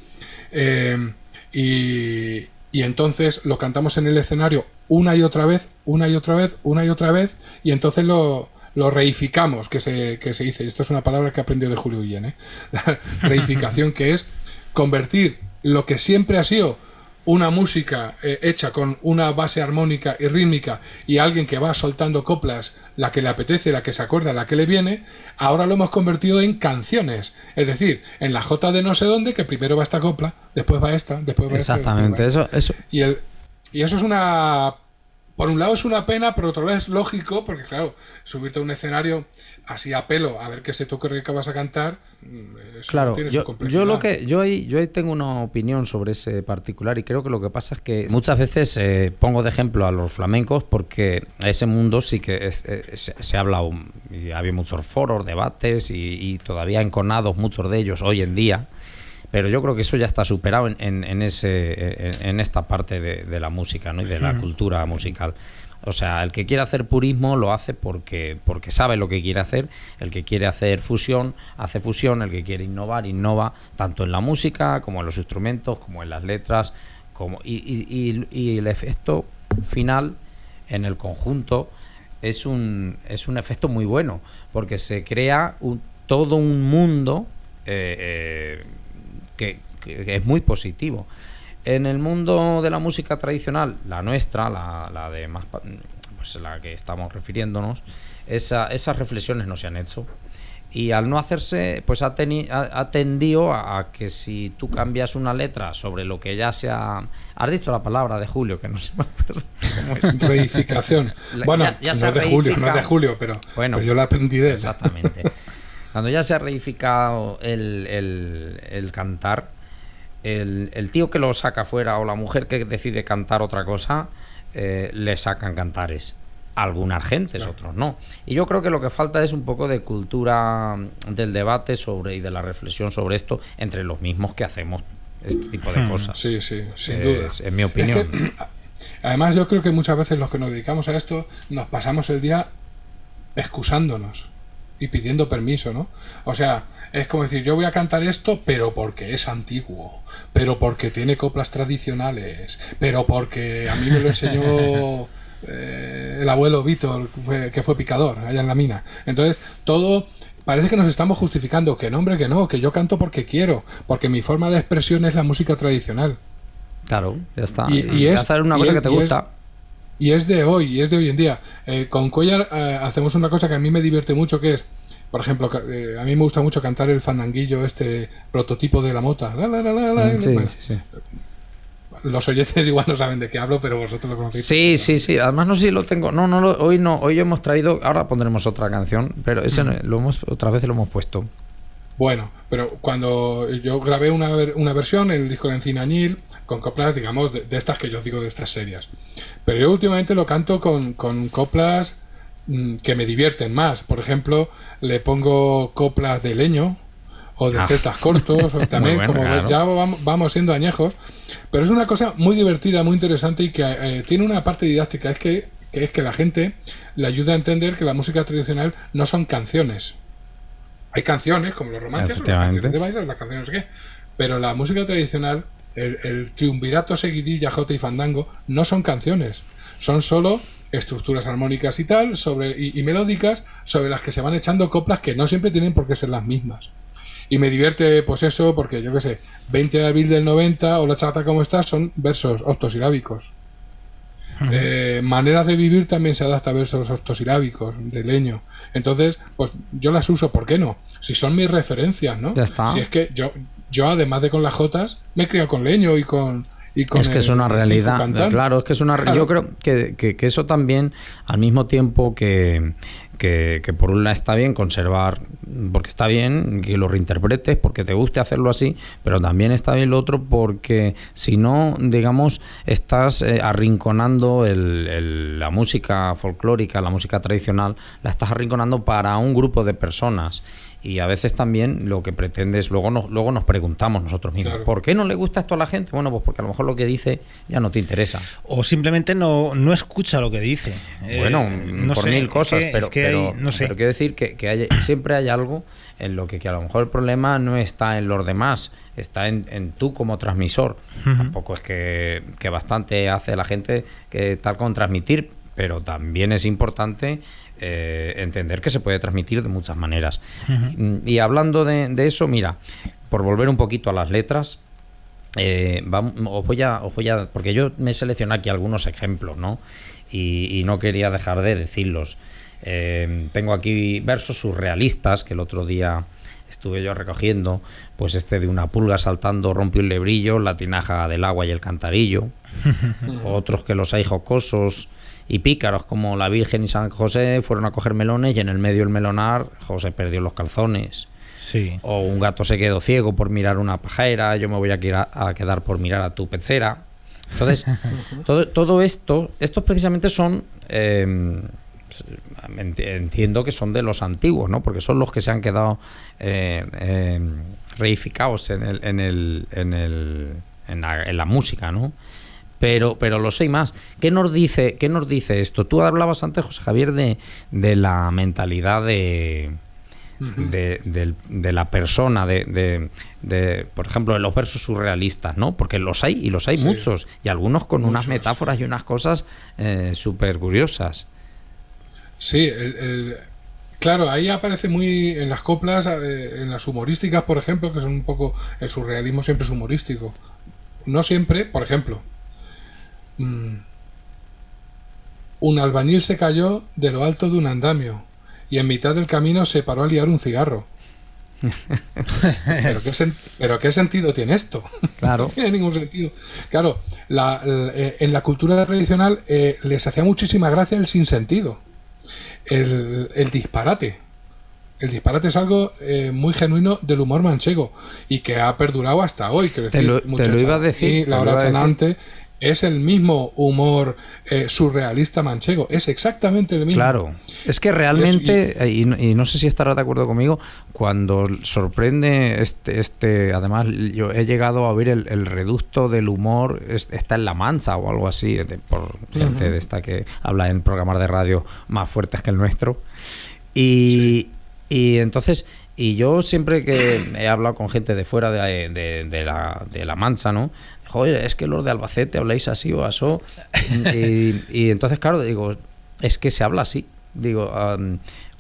Y entonces lo cantamos en el escenario una y otra vez, y entonces lo reificamos, que se dice, y esto es una palabra que aprendió de Julio Guillén, la reificación, que es convertir lo que siempre ha sido una música hecha con una base armónica y rítmica, y alguien que va soltando coplas, la que le apetece, la que se acuerda, la que le viene, ahora lo hemos convertido en canciones. Es decir, en la jota de no sé dónde, que primero va esta copla, después va esta, después va esta. Exactamente, eso. Y eso es una... Por un lado es una pena, por otro lado es lógico, porque claro, subirte a un escenario así a pelo, a ver qué se te ocurre que vas a cantar, eso claro, tiene su complejidad. Yo ahí tengo una opinión sobre ese particular, y creo que lo que pasa es que muchas veces pongo de ejemplo a los flamencos, porque a ese mundo sí que se ha hablado, y había muchos foros, debates y todavía enconados muchos de ellos hoy en día. Pero yo creo que eso ya está superado en esta parte de la música, ¿no? Y de la cultura musical. O sea, el que quiere hacer purismo lo hace porque sabe lo que quiere hacer. El que quiere hacer fusión, hace fusión. El que quiere innovar, innova, tanto en la música como en los instrumentos, como en las letras. Y el efecto final en el conjunto es un efecto muy bueno, porque se crea todo un mundo que es muy positivo. En el mundo de la música tradicional, la nuestra, la de más pues la que estamos refiriéndonos, esas reflexiones no se han hecho. Y al no hacerse, pues ha tendido a que si tú cambias una letra sobre lo que ya se ha... Has dicho la palabra de Julio, que no se me acuerdo cómo es. Reificación. Bueno, ya no es de Julio, pero yo la aprendí de él. Exactamente. Cuando ya se ha reificado el cantar, el tío que lo saca fuera o la mujer que decide cantar otra cosa, le sacan cantares. Algunas gentes, claro. Otros no. Y yo creo que lo que falta es un poco de cultura del debate y de la reflexión sobre esto entre los mismos que hacemos este tipo de cosas. Sí, sin duda. En mi opinión. Es que, además, yo creo que muchas veces los que nos dedicamos a esto nos pasamos el día excusándonos y pidiendo permiso, ¿no? O sea, es como decir, yo voy a cantar esto, pero porque es antiguo, pero porque tiene coplas tradicionales, pero porque a mí me lo enseñó el abuelo Víctor, que fue picador allá en la mina. Entonces, todo parece que nos estamos justificando, que no, hombre, que no, que yo canto porque quiero, porque mi forma de expresión es la música tradicional. Claro, ya está. Y es hacer una cosa que te gusta. Y es de hoy en día. Con Cuellar hacemos una cosa que a mí me divierte mucho, que es, por ejemplo, a mí me gusta mucho cantar el fandanguillo, este prototipo de la mota. Sí. Los oyentes igual no saben de qué hablo, pero vosotros lo conocéis. Sí. Además no sé si lo tengo. Hoy hemos traído. Ahora pondremos otra canción, pero ese otra vez lo hemos puesto. Bueno, pero cuando yo grabé una versión en el disco de Encina Añil con coplas, digamos, de estas que yo digo, de estas serias. Pero yo últimamente lo canto con coplas que me divierten más. Por ejemplo, le pongo coplas de Leño o de Zetas Cortos, o también, bueno, como claro. Ya vamos siendo añejos. Pero es una cosa muy divertida, muy interesante y que tiene una parte didáctica, que es que la gente le ayuda a entender que la música tradicional no son canciones. Hay canciones, como los romances, o las canciones de baile, o las canciones no sé qué, pero la música tradicional, el triunvirato, seguidilla, jota y fandango, no son canciones, son solo estructuras armónicas y tal, y melódicas, sobre las que se van echando coplas que no siempre tienen por qué ser las mismas. Y me divierte, pues eso, porque yo qué sé, 20 de abril del 90, o La chata como está, son versos octosilábicos. Maneras de vivir también se adapta a versos octosilábicos de Leño. Entonces, pues yo las uso, ¿por qué no? Si son mis referencias, ¿no? Ya está. Si es que yo además de con las jotas, me he criado con Leño y con es que es una realidad, claro, es que es una claro. Yo creo que eso también, al mismo tiempo que por un lado está bien conservar, porque está bien que lo reinterpretes, porque te guste hacerlo así, pero también está bien lo otro porque si no, digamos, estás arrinconando la música folclórica, la música tradicional, la estás arrinconando para un grupo de personas. Y a veces también lo que pretendes, luego nos preguntamos nosotros mismos, claro. ¿Por qué no le gusta esto a la gente? Bueno, pues porque a lo mejor lo que dice ya no te interesa. O simplemente no escucha lo que dice. Bueno, no por sé, mil cosas, pero quiero decir que siempre hay algo en lo que a lo mejor el problema no está en los demás, está en tú como transmisor. Uh-huh. Tampoco es que bastante hace la gente que tal con transmitir, pero también es importante entender que se puede transmitir de muchas maneras. Uh-huh. Y hablando de eso, mira, por volver un poquito a las letras, os voy a porque yo me he seleccionado aquí algunos ejemplos, ¿no? Y no quería dejar de decirlos. Tengo aquí versos surrealistas que el otro día estuve yo recogiendo, pues de una pulga saltando rompió el lebrillo, la tinaja del agua y el cantarillo. Otros que los hay jocosos y pícaros, como la Virgen y San José fueron a coger melones y en el medio del melonar José perdió los calzones. Sí. O un gato se quedó ciego por mirar una pajera, yo me voy a quedar por mirar a tu pechera. Entonces, todo estos precisamente son, entiendo que son de los antiguos, ¿no? Porque son los que se han quedado reificados en la música, ¿no? Pero lo sé más. ¿Qué nos dice esto? Tú hablabas antes, José Javier, de la mentalidad de la persona, por ejemplo, de los versos surrealistas, ¿no? Porque los hay sí. Muchos, y algunos con unas metáforas y unas cosas súper curiosas. Sí, claro, ahí aparece muy en las coplas, en las humorísticas, por ejemplo, que son un poco, el surrealismo siempre es humorístico. No siempre, por ejemplo, un albañil se cayó de lo alto de un andamio y en mitad del camino se paró a liar un cigarro. ¿Pero qué sentido tiene esto? Claro. No tiene ningún sentido. Claro, en la cultura tradicional les hacía muchísima gracia el sinsentido, el disparate. El disparate es algo muy genuino del humor manchego y que ha perdurado hasta hoy. Te lo iba a decir. La hora chanante es el mismo humor surrealista manchego. Es exactamente el mismo. Claro. Es que realmente, y no sé si estarás de acuerdo conmigo, cuando sorprende además yo he llegado a oír el reducto del humor, está en La Mancha o algo así, por gente de esta que habla en programas de radio más fuertes que el nuestro. Y entonces, y yo siempre que he hablado con gente de fuera de la Mancha, ¿no? Joder, es que los de Albacete habláis así o asó. Y entonces, claro, digo, es que se habla así. Digo,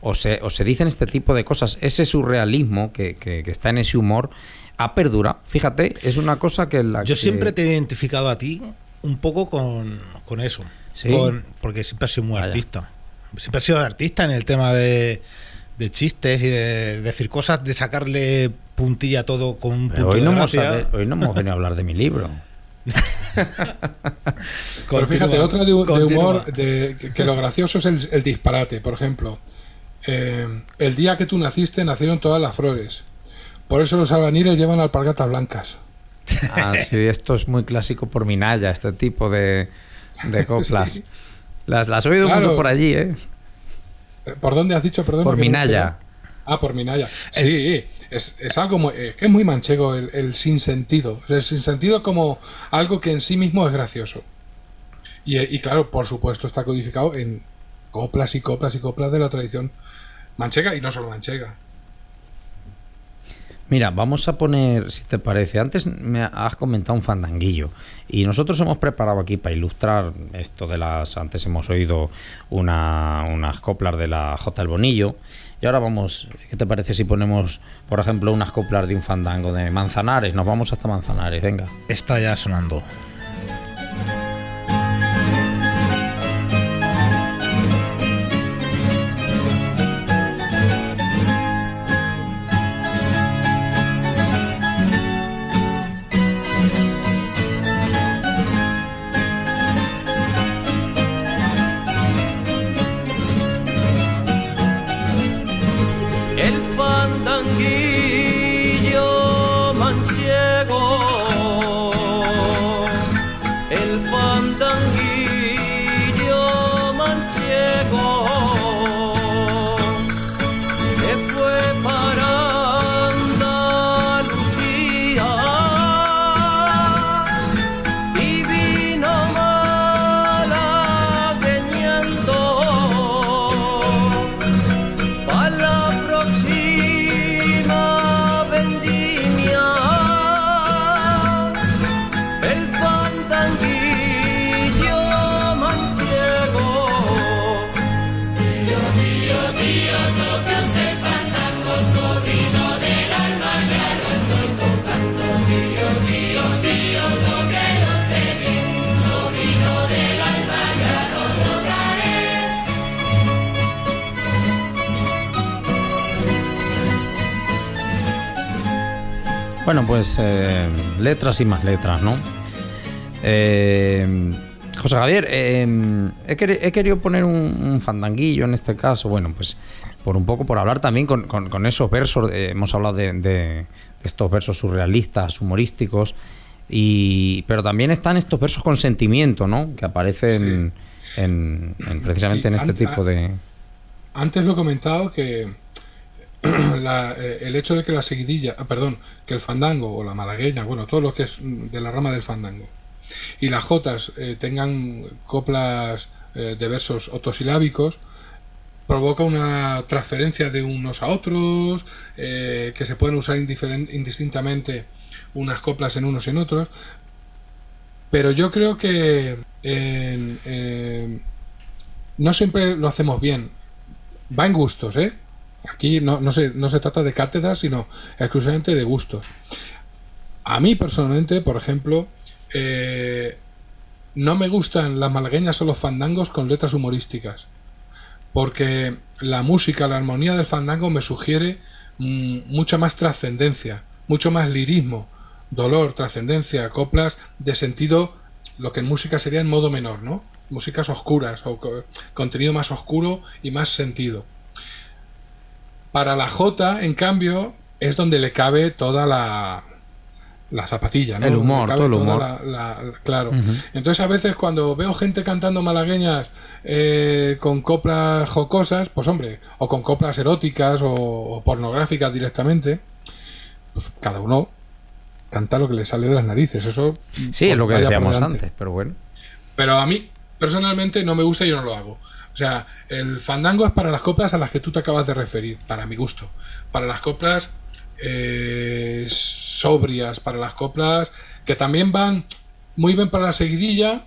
o se dicen este tipo de cosas. Ese surrealismo que está en ese humor ha perdurado. Fíjate, es una cosa que... Yo siempre te he identificado a ti un poco con eso. ¿Sí? Porque siempre has sido muy artista. Siempre has sido artista en el tema de chistes y de decir cosas, de sacarle puntilla a todo con un punto hoy de gracia. Hoy no hemos venido a hablar de mi libro. Pero fíjate, otra de humor, que lo gracioso es el disparate. Por ejemplo, el día que tú naciste nacieron todas las flores. Por eso los albañiles llevan alpargatas blancas. Ah, sí, esto es muy clásico por Minaya, este tipo de coplas. Sí. Las he oído mucho por allí, ¿eh? ¿Por dónde has dicho? Perdón. Por Minaya. Por Minaya. Sí, es algo muy, que es muy manchego el sinsentido. O sea, el sinsentido como algo que en sí mismo es gracioso. Y claro, por supuesto, está codificado en coplas y coplas y coplas de la tradición manchega y no solo manchega. Mira, vamos a poner, si te parece, antes me has comentado un fandanguillo y nosotros hemos preparado aquí para ilustrar esto antes hemos oído unas coplas de la Jota El Bonillo y ahora vamos, ¿qué te parece si ponemos, por ejemplo, unas coplas de un fandango de Manzanares? Nos vamos hasta Manzanares, venga. Está ya sonando. Bueno, pues letras y más letras, ¿no? José Javier, he querido poner un fandanguillo en este caso, bueno, pues por hablar también con esos versos, hemos hablado de estos versos surrealistas, humorísticos, pero también están estos versos con sentimiento, ¿no? Que aparecen precisamente en este tipo de... Antes lo he comentado que el hecho de que la seguidilla, que el fandango o la malagueña, bueno, todo lo que es de la rama del fandango y las jotas tengan coplas de versos octosilábicos, provoca una transferencia de unos a otros, que se pueden usar indistintamente unas coplas en unos y en otros, pero yo creo que no siempre lo hacemos bien. Va en gustos, ¿eh? Aquí no se trata de cátedras, sino exclusivamente de gustos. A mí personalmente, por ejemplo, no me gustan las malagueñas o los fandangos con letras humorísticas, porque la música, la armonía del fandango me sugiere mucha más trascendencia, mucho más lirismo, dolor, trascendencia, coplas de sentido, lo que en música sería en modo menor, ¿no? Músicas oscuras o contenido más oscuro y más sentido. Para la jota, en cambio, es donde le cabe toda la zapatilla, ¿no? El humor, todo el humor. Claro. Entonces, a veces cuando veo gente cantando malagueñas con coplas jocosas, pues hombre, o con coplas eróticas o pornográficas directamente, pues cada uno canta lo que le sale de las narices. Eso sí, es lo que decíamos antes, pero bueno. Pero a mí, personalmente, no me gusta y yo no lo hago. O sea, el fandango es para las coplas a las que tú te acabas de referir, para mi gusto. Para las coplas sobrias, para las coplas que también van muy bien para la seguidilla,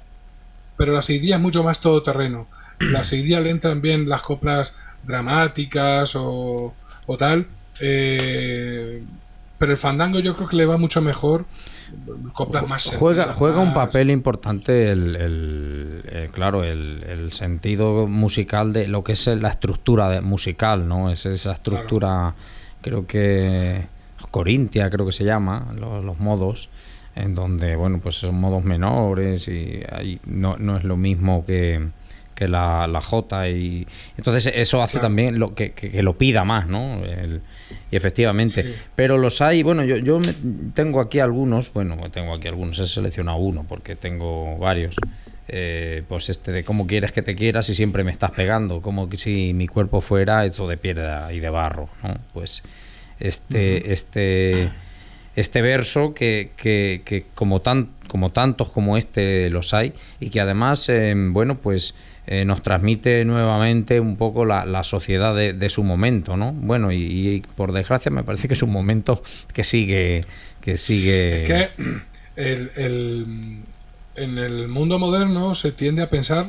pero la seguidilla es mucho más todoterreno. La seguidilla le entran bien las coplas dramáticas o tal, pero el fandango yo creo que le va mucho mejor coplas más sentidas, juega un papel importante claro, el sentido musical de lo que es la estructura musical, ¿no? Es esa estructura, claro. Creo que corintia, creo que se llama, los modos, en donde, bueno, pues son modos menores y ahí no es lo mismo que la jota, y entonces eso hace, claro, también lo que lo pida más, ¿no? Y efectivamente, sí. Pero los hay, bueno, yo tengo aquí algunos, he seleccionado uno porque tengo varios. Pues de cómo quieres que te quieras y siempre me estás pegando, como que si mi cuerpo fuera hecho de piedra y de barro, ¿no? Pues este verso que como tantos como este los hay, y que además bueno, pues nos transmite nuevamente un poco la sociedad de su momento, ¿no? Bueno, y por desgracia me parece que es un momento que sigue. Es que en el mundo moderno se tiende a pensar,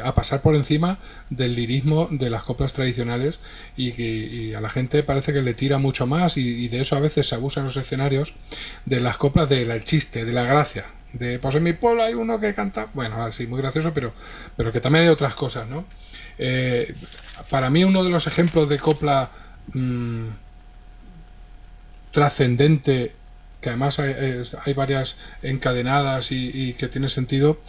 a pasar por encima del lirismo de las coplas tradicionales, y a la gente parece que le tira mucho más, y de eso a veces se abusa en los escenarios, de las coplas del chiste, de la gracia. Pues en mi pueblo hay uno que canta, bueno, así muy gracioso, pero que también hay otras cosas, ¿no? Para mí uno de los ejemplos de copla trascendente, que además hay varias encadenadas y que tiene sentido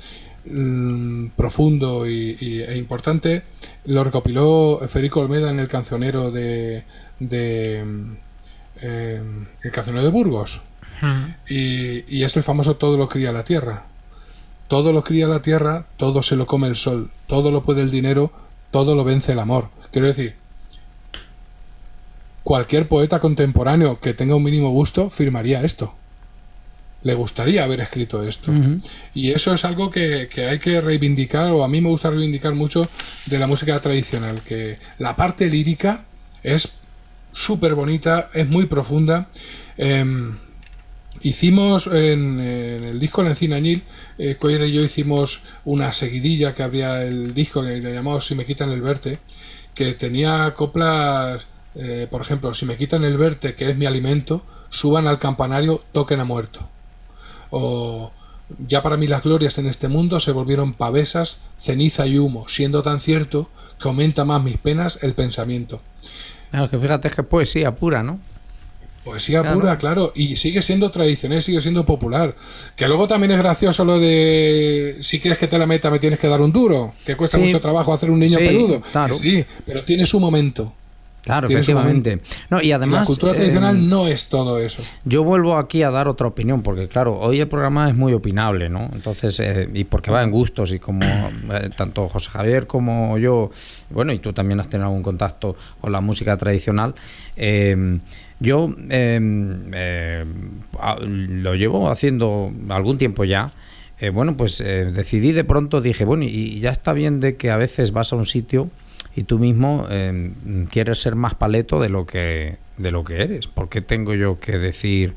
profundo e importante, lo recopiló Federico Olmeda en el cancionero el cancionero de Burgos. Y es el famoso todo lo cría la tierra. Todo lo cría la tierra, todo se lo come el sol, todo lo puede el dinero, todo lo vence el amor. Quiero decir, cualquier poeta contemporáneo que tenga un mínimo gusto firmaría esto. Le gustaría haber escrito esto. Y eso es algo que hay que reivindicar, o a mí me gusta reivindicar mucho de la música tradicional, que la parte lírica es súper bonita, es muy profunda. Hicimos en el disco La Encina Añil, Cuellar y yo hicimos una seguidilla que abría el disco, que le llamamos Si me quitan el verte, que tenía coplas, por ejemplo, si me quitan el verte, que es mi alimento, suban al campanario, toquen a muerto. O ya para mí las glorias en este mundo se volvieron pavesas, ceniza y humo, siendo tan cierto que aumenta más mis penas el pensamiento. Claro, que fíjate, es que poesía pura, ¿no? Poesía pura, claro, y sigue siendo tradicional, sigue siendo popular. Que luego también es gracioso lo de si quieres que te la meta me tienes que dar un duro, que cuesta mucho trabajo hacer un niño peludo. Claro. Que sí, pero tiene su momento. Claro, efectivamente. No, y además, la cultura tradicional no es todo eso. Yo vuelvo aquí a dar otra opinión, porque claro, hoy el programa es muy opinable, ¿no? Entonces, y porque va en gustos, y como tanto José Javier como yo, bueno, y tú también has tenido algún contacto con la música tradicional, yo lo llevo haciendo algún tiempo ya. Bueno, pues decidí de pronto, dije, bueno, y ya está bien de que a veces vas a un sitio y tú mismo quieres ser más paleto de lo que eres. ¿Por qué tengo yo que decir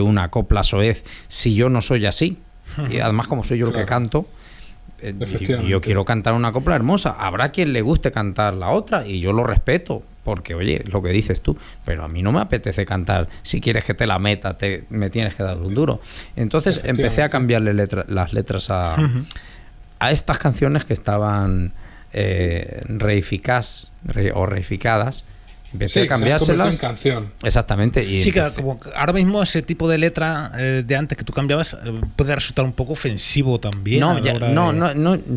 una copla soez si yo no soy así? Y además, como soy yo el que canto, yo quiero cantar una copla hermosa. Habrá quien le guste cantar la otra y yo lo respeto, porque oye, lo que dices tú, pero a mí no me apetece cantar. Si quieres que te la meta, me tienes que dar un duro. Entonces empecé a cambiarle las letras a estas canciones que estaban reificadas. Empecé a cambiárselas. En canción. Exactamente. Y sí, que como ahora mismo ese tipo de letra de antes que tú cambiabas puede resultar un poco ofensivo también. No,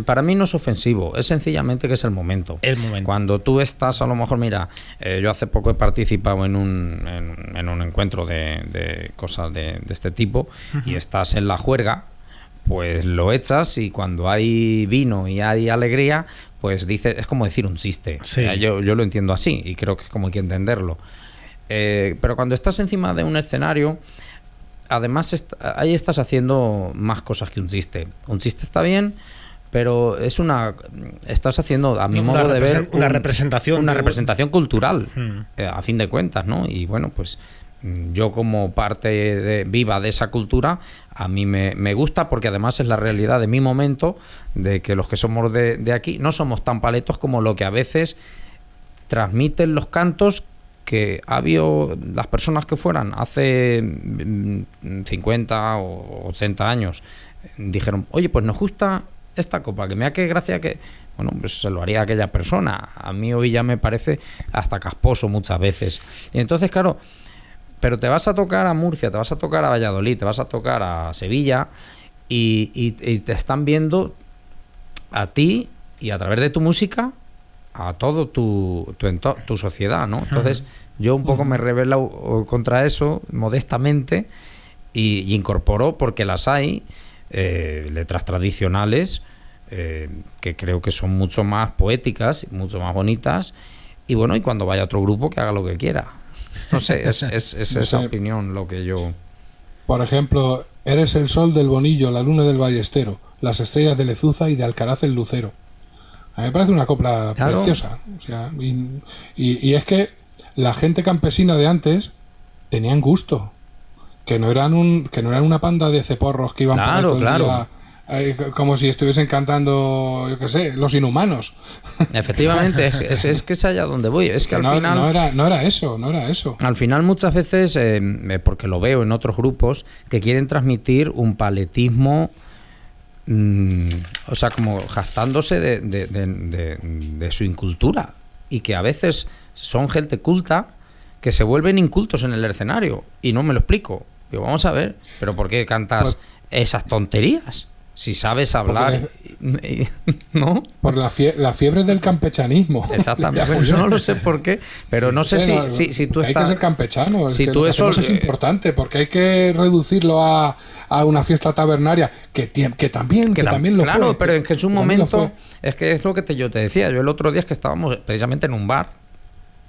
para mí no es ofensivo. Es sencillamente que es el momento. El momento. Cuando tú estás, a lo mejor, mira, yo hace poco he participado en un encuentro de cosas de este tipo, y estás en la juerga, pues lo echas, y cuando hay vino y hay alegría, pues dices, es como decir un chiste. Sí. O sea, yo lo entiendo así, y creo que es como hay que entenderlo. Pero cuando estás encima de un escenario, además ahí estás haciendo más cosas que un chiste. Un chiste está bien, pero estás haciendo, a mi modo de ver, una representación cultural, a fin de cuentas, ¿no? Y bueno, pues yo, como parte viva de esa cultura, a mí me gusta, porque además es la realidad de mi momento, de que los que somos de aquí no somos tan paletos como lo que a veces transmiten los cantos que ha habido las personas que fueran hace 50 o 80 años. Dijeron, oye, pues nos gusta esta copa, que me da que gracia que... Bueno, pues se lo haría a aquella persona. A mí hoy ya me parece hasta casposo muchas veces. Y entonces, claro... Pero te vas a tocar a Murcia, te vas a tocar a Valladolid, te vas a tocar a Sevilla, y te están viendo a ti, y a través de tu música, a todo tu sociedad, ¿no? Entonces yo un poco me rebelo contra eso, modestamente, y incorporo, porque las hay, letras tradicionales que creo que son mucho más poéticas, mucho más bonitas, y bueno, y cuando vaya otro grupo, que haga lo que quiera. No sé, es esa opinión lo que yo... Por ejemplo, eres el sol del Bonillo, la luna del Ballestero, las estrellas de Lezuza y de Alcaraz el Lucero. A mí me parece una copla preciosa. O sea, y es que la gente campesina de antes tenían gusto, que no eran una panda de ceporros que iban por todo el día, como si estuviesen cantando, yo qué sé, Los Inhumanos. Efectivamente, es que es allá donde voy. Es que al final no era eso. Al final, muchas veces, porque lo veo en otros grupos, que quieren transmitir un paletismo, o sea, como jactándose de su incultura, y que a veces son gente culta que se vuelven incultos en el escenario, y no me lo explico. Digo, vamos a ver, pero ¿por qué cantas esas tonterías? Si sabes hablar, ¿no? Por la fiebre del campechanismo. Exactamente. Yo no lo sé por qué, pero no sé si tú estás... Hay que ser campechano. Si tú eso es importante, porque hay que reducirlo a una fiesta tabernaria, que también lo fue. Claro, pero en que en su momento... Es que es lo que yo te decía. Yo el otro día es que estábamos precisamente en un bar,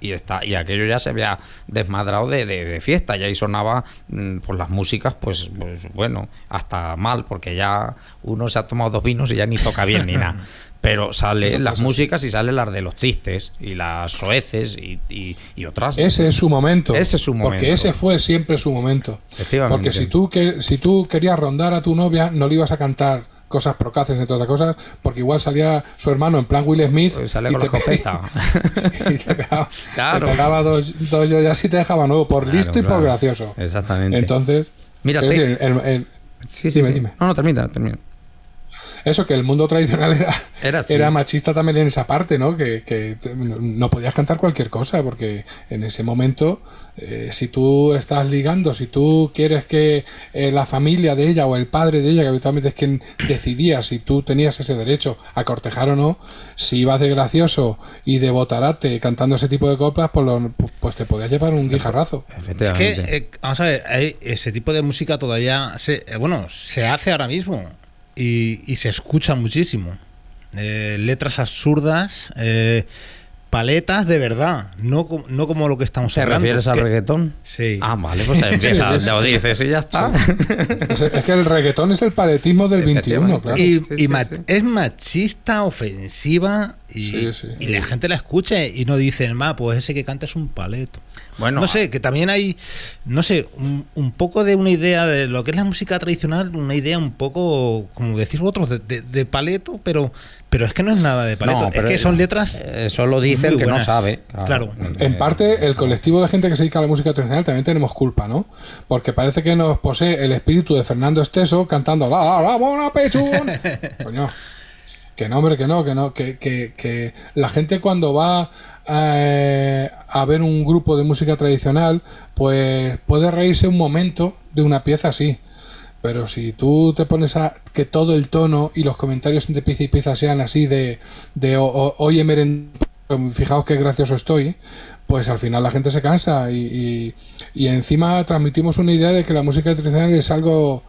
y aquello ya se había desmadrado de fiesta, y ahí sonaba por las músicas, pues bueno, hasta mal, porque ya uno se ha tomado 2 vinos y ya ni toca bien ni nada. Pero salen las músicas y salen las de los chistes y las soeces y otras. Ese es su momento. Porque ese fue siempre su momento. Efectivamente. Porque si tú querías rondar a tu novia, no le ibas a cantar cosas procaces, entre otras cosas, porque igual salía su hermano en plan Will Smith, pues sale con la escopeta y te pegaba dos joyas y te dejaba nuevo, por listo y por gracioso. Exactamente. Entonces, mira, dime. No, termina. Eso, que el mundo tradicional era machista también en esa parte, ¿no? Que no podías cantar cualquier cosa, porque en ese momento, si tú estás ligando, si tú quieres que la familia de ella o el padre de ella, que habitualmente es quien decidía si tú tenías ese derecho a cortejar o no, si ibas de gracioso y de botarate cantando ese tipo de coplas, pues te podías llevar un guijarrazo. Efectivamente. Es que, vamos a ver, ese tipo de música todavía se hace ahora mismo. Y se escucha muchísimo. Letras absurdas, paletas de verdad, no como lo que estamos hablando. ¿Te refieres al reggaetón? Sí. Ah, vale, pues ahí empieza, lo dices y ya está. Sí. Es que el reggaetón es el paletismo del 21, claro. Es machista, ofensiva y la gente la escuche y no dicen, pues ese que canta es un paleto. Bueno, no sé, que también hay, no sé, un poco de una idea de lo que es la música tradicional, una idea un poco, como decís vosotros, de paleto, pero es que no es nada de paleto, es que son letras. Eso lo dice el que no sabe. Claro. En parte, el colectivo de gente que se dedica a la música tradicional también tenemos culpa, ¿no? Porque parece que nos posee el espíritu de Fernando Esteso cantando la mona pechón. Coño. Que no, hombre, que la gente cuando va a ver un grupo de música tradicional, pues puede reírse un momento de una pieza así. Pero si tú te pones a que todo el tono y los comentarios entre pieza y pieza sean así de oye, fijaos qué gracioso estoy, pues al final la gente se cansa y encima transmitimos una idea de que la música tradicional es algo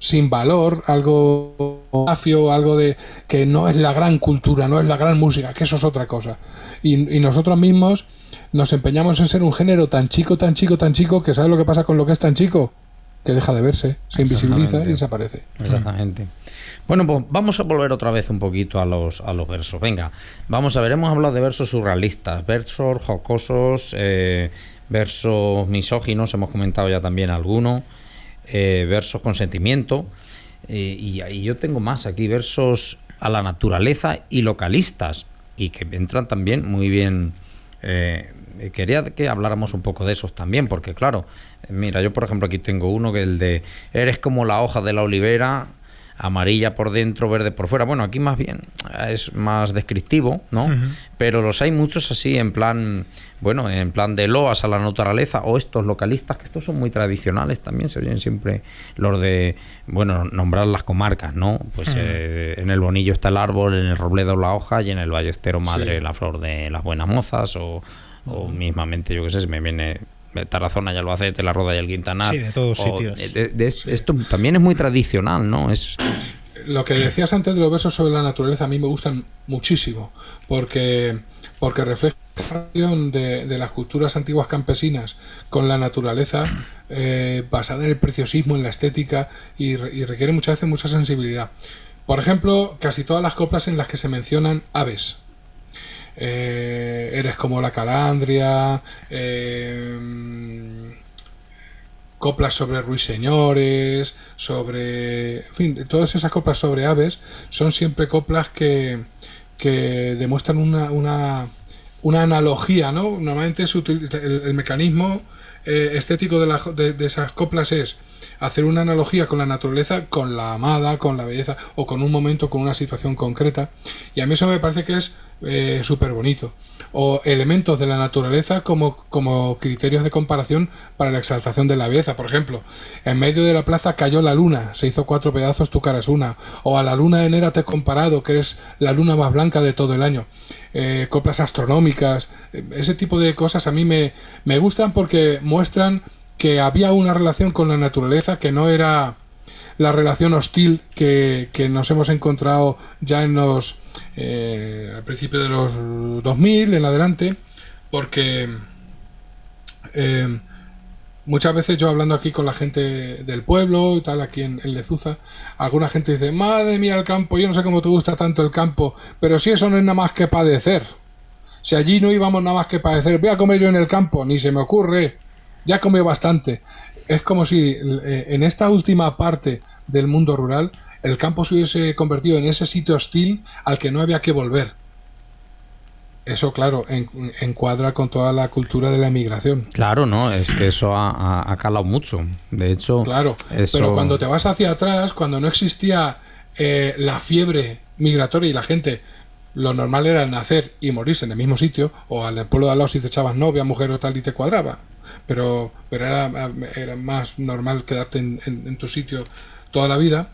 sin valor, algo afio, algo de que no es la gran cultura, no es la gran música, que eso es otra cosa. Y nosotros mismos nos empeñamos en ser un género tan chico, que ¿sabes lo que pasa con lo que es tan chico? Que deja de verse, se invisibiliza y desaparece. Exactamente. Bueno, pues vamos a volver otra vez un poquito a los versos. Venga, vamos a ver, hemos hablado de versos surrealistas, versos jocosos, versos misóginos, hemos comentado ya también algunos. Versos con sentimiento y yo tengo más aquí, versos a la naturaleza y localistas, y que entran también muy bien. Quería que habláramos un poco de esos también, porque claro, mira, yo por ejemplo aquí tengo uno que es el de eres como la hoja de la olivera, amarilla por dentro, verde por fuera. Bueno, aquí más bien es más descriptivo, ¿no? Uh-huh. Pero los hay muchos así en plan, bueno, en plan de loas a la naturaleza, o estos localistas, que estos son muy tradicionales también, se oyen siempre los de, bueno, nombrar las comarcas, ¿no? Pues uh-huh. En el Bonillo está el árbol, en el Robledo la hoja y en el Ballestero Madre la flor de las buenas mozas, o mismamente, yo qué sé, se me viene Tarazona y Albacete, la Roda y el Quintanar. Sí, de todos sitios. Esto también es muy tradicional, ¿no? Es lo que decías antes de los versos sobre la naturaleza, a mí me gustan muchísimo, porque refleja la relación de las culturas antiguas campesinas con la naturaleza, basada en el preciosismo, en la estética, y requiere muchas veces mucha sensibilidad. Por ejemplo, casi todas las coplas en las que se mencionan aves. Eres como la calandria, coplas sobre ruiseñores, sobre... En fin, todas esas coplas sobre aves son siempre coplas que demuestran una analogía, ¿no? Normalmente el mecanismo estético de esas coplas es hacer una analogía con la naturaleza, con la amada, con la belleza, o con un momento, con una situación concreta. Y a mí eso me parece que es súper bonito. O elementos de la naturaleza como criterios de comparación para la exaltación de la belleza. Por ejemplo, en medio de la plaza cayó la luna, se hizo 4 pedazos, tu cara es una. O a la luna de enero te he comparado, que eres la luna más blanca de todo el año. Coplas astronómicas, ese tipo de cosas a mí me gustan, porque muestran que había una relación con la naturaleza que no era la relación hostil que nos hemos encontrado ya en al principio de los 2000 en adelante, porque muchas veces yo hablando aquí con la gente del pueblo y tal, aquí en Lezuza, alguna gente dice, madre mía el campo, yo no sé cómo te gusta tanto el campo, pero si eso no es nada más que padecer, si allí no íbamos nada más que padecer, voy a comer yo en el campo, ni se me ocurre, ya he comido bastante. Es como si en esta última parte del mundo rural el campo se hubiese convertido en ese sitio hostil al que no había que volver. Eso, claro, encuadra con toda la cultura de la emigración. Claro, no, es que eso ha calado mucho. De hecho, claro, pero cuando te vas hacia atrás, cuando no existía la fiebre migratoria y la gente, lo normal era nacer y morirse en el mismo sitio, o al pueblo de al lado si te echabas novia, mujer o tal y te cuadraba. Pero era más normal quedarte en tu sitio toda la vida.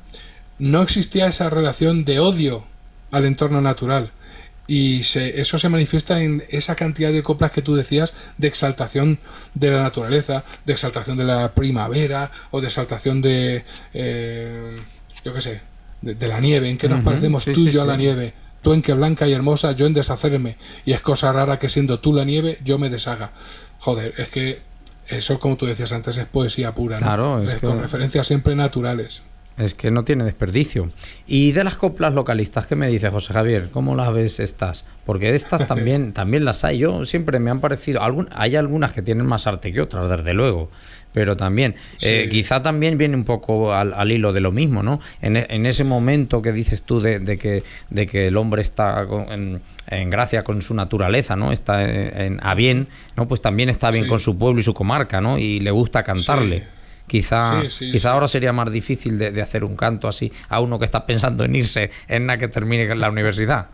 No existía esa relación de odio al entorno natural, y eso se manifiesta en esa cantidad de coplas que tú decías, de exaltación de la naturaleza, de exaltación de la primavera, o de exaltación de yo qué sé, de la nieve. ¿En qué nos parecemos tú y yo a la nieve? Tú en que blanca y hermosa, yo en deshacerme, y es cosa rara que siendo tú la nieve yo me deshaga. Joder, es que eso, como tú decías antes, es poesía pura, ¿no? Claro, con referencias siempre naturales. Es que no tiene desperdicio. Y de las coplas localistas, ¿qué me dice José Javier? ¿Cómo las ves estas? Porque estas también las hay. Yo siempre me han parecido... hay algunas que tienen más arte que otras, desde luego. Pero también, Sí. quizá también viene un poco al hilo de lo mismo, ¿no? En ese momento que dices tú de que el hombre está en gracia con su naturaleza, ¿no? Está a bien, ¿no? Pues también está bien Sí. con su pueblo y su comarca, ¿no? Y le gusta cantarle. Sí. Quizá Sí. ahora sería más difícil de hacer un canto así a uno que está pensando en irse en la que termine la universidad.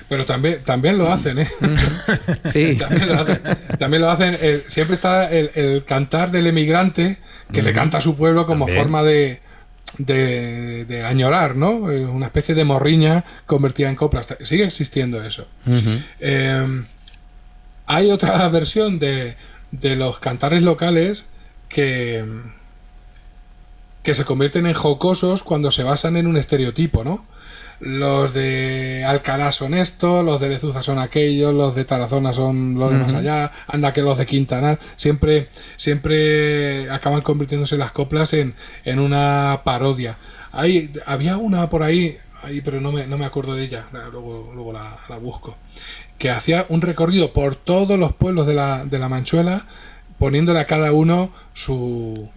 Pero también lo hacen, ¿eh? Sí. También lo hacen. Siempre está el cantar del emigrante que le canta a su pueblo como También. forma de añorar, ¿no? Una especie de morriña convertida en copla. Sigue existiendo eso. Ujú. Hay otra versión de los cantares locales que se convierten en jocosos cuando se basan en un estereotipo, ¿no? Los de Alcalá son estos, los de Lezuza son aquellos, los de Tarazona son los de más allá, anda que los de Quintanar, siempre acaban convirtiéndose las coplas en una parodia. Había una por ahí, pero no me acuerdo de ella, luego la busco, que hacía un recorrido por todos los pueblos de la Manchuela, poniéndole a cada uno su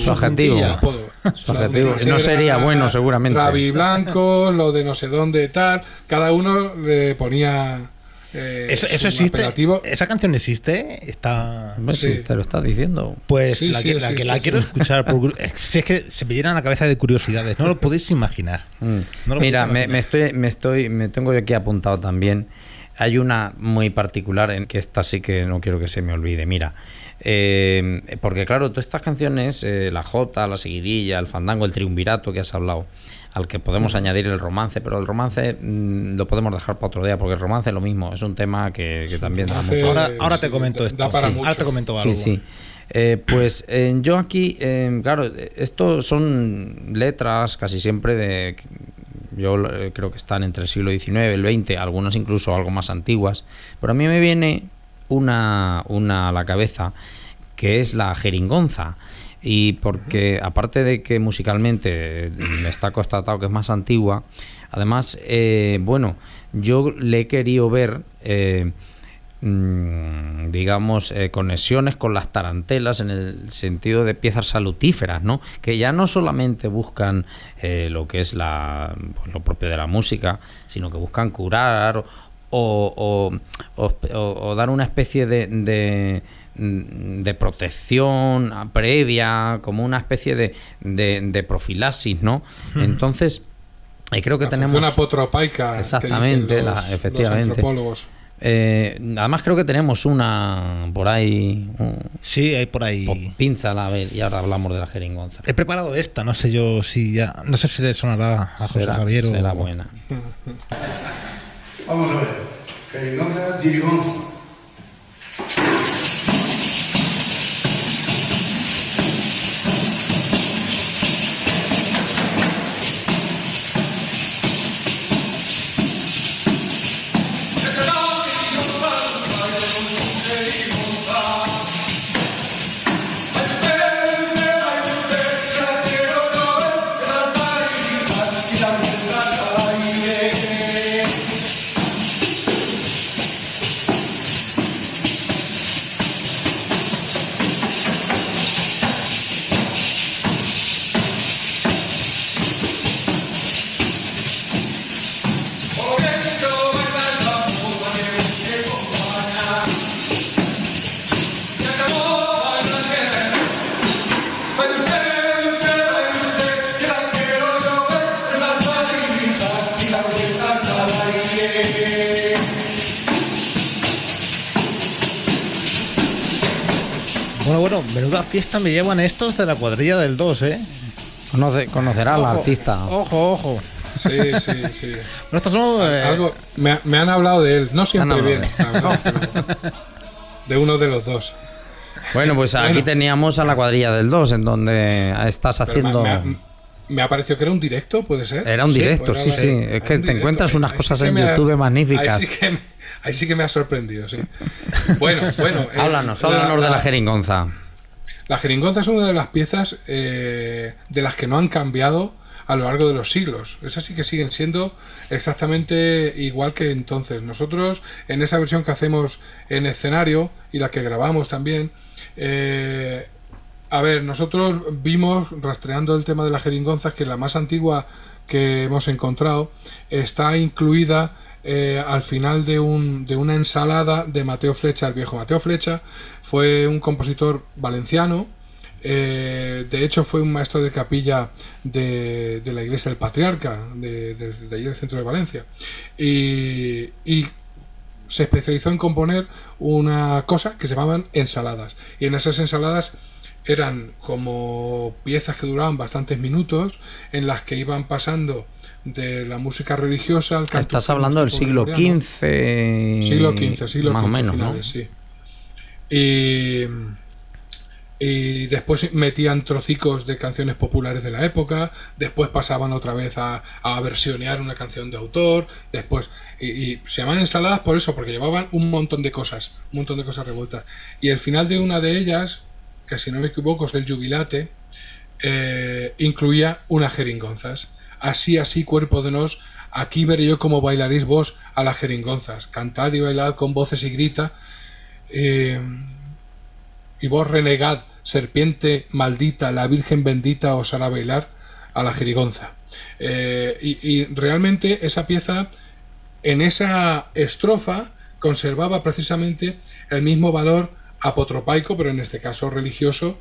adjetivo. apodo. Su adjetivo. Ese No era sería bueno, seguramente. Rabi Blanco, lo de no sé dónde, tal. Cada uno le ponía Eso su existe. apelativo. Esa canción existe. Está. ¿Ves? Sí. Te lo estás diciendo. Pues Sí, la sí, que existe, la quiero sí. escuchar. Si es que se me llena la cabeza de curiosidades. No lo podéis imaginar. No lo Mira, podéis imaginar. me tengo yo aquí apuntado también. Hay una muy particular en que esta sí que no quiero que se me olvide. Mira, porque claro, todas estas canciones, la jota, la seguidilla, el fandango, el triunvirato que has hablado, al que podemos añadir el romance, pero el romance lo podemos dejar para otro día, porque el romance es lo mismo, es un tema que también da romance- mucho. Ahora te sí, comento esto. da para Sí, mucho. ahora te comento Sí, algo. sí. Pues yo aquí, claro, esto son letras casi siempre yo creo que están entre el siglo XIX y el XX, algunas incluso algo más antiguas, pero a mí me viene una a la cabeza que es la jeringonza. Y porque aparte de que musicalmente está constatado que es más antigua, además, bueno, yo le he querido ver digamos, conexiones con las tarantelas en el sentido de piezas salutíferas, ¿no? Que ya no solamente buscan lo que es pues lo propio de la música, sino que buscan curar o dar una especie de protección previa, como una especie de profilaxis, ¿no? Entonces, creo que La tenemos... función apotropaica. Exactamente, que dicen efectivamente. los antropólogos. Además creo que tenemos una por ahí. Sí, hay por ahí. Pínzala, a ver, y ahora hablamos de la jeringonza. He preparado esta, no sé yo si ya. No sé si le sonará a José Javier o. Será buena. Vamos a ver. Jeringonza, girigonza. Bueno, menuda fiesta me llevan estos de la cuadrilla del 2, ¿eh? Conocerá al artista. Ojo. Sí. No, estos son. Algo, me han hablado de él, no siempre Han bien, hablado la verdad, pero de uno de los dos. Bueno, pues aquí Bueno. teníamos a la cuadrilla del 2, en donde estás Pero haciendo... me ha parecido que era un directo, ¿puede ser? Era un directo, pues sí. era Es que un te directo. encuentras unas Ahí cosas sí que en me ha- YouTube magníficas. Ahí sí que me ha sorprendido, sí. Bueno. Háblanos de la jeringonza. La jeringonza es una de las piezas de las que no han cambiado a lo largo de los siglos. Esas sí que siguen siendo exactamente igual que entonces. Nosotros, en esa versión que hacemos en escenario y la que grabamos también, a ver, nosotros vimos, rastreando el tema de las jeringonzas, que la más antigua que hemos encontrado está incluida al final de una ensalada de Mateo Flecha el Viejo. Mateo Flecha fue un compositor valenciano, de hecho fue un maestro de capilla de la iglesia del Patriarca, de ahí del centro de Valencia, y se especializó en componer una cosa que se llamaban ensaladas, y en esas ensaladas eran como piezas que duraban bastantes minutos, en las que iban pasando de la música religiosa al canto. Estás hablando del siglo XV. Siglo XV más o menos, finales, ¿no? sí. Y después metían trocicos de canciones populares de la época, después pasaban otra vez a versionear una canción de autor, después y se llaman ensaladas por eso, porque llevaban un montón de cosas revueltas. Y el final de una de ellas, que si no me equivoco es el Jubilate, incluía unas jeringonzas. Así, cuerpo de nos, aquí veré yo cómo bailaréis vos a las jeringonzas. Cantad y bailad con voces y grita. Y vos renegad, serpiente maldita, la Virgen bendita os hará bailar a la jerigonza. Y realmente esa pieza, en esa estrofa, conservaba precisamente el mismo valor apotropaico, pero en este caso religioso,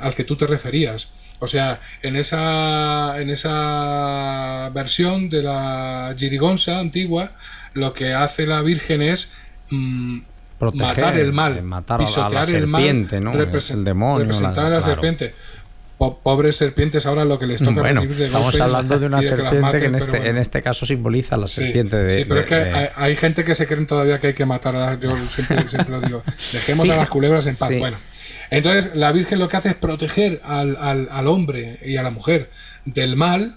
al que tú te referías. O sea, en esa versión de la jerigonza antigua, lo que hace la Virgen es proteger, matar el mal, pisotear a la serpiente, el mal, ¿no? Es el demonio, representar a la serpiente. Pobres serpientes, ahora lo que les toca recibir de golpes. Estamos hablando de una serpiente maten, que en este caso simboliza la serpiente. Sí, pero es que hay gente que se creen todavía que hay que matar a las... Yo siempre lo digo, dejemos a las culebras en paz. Sí. Bueno, entonces la Virgen lo que hace es proteger al hombre y a la mujer del mal,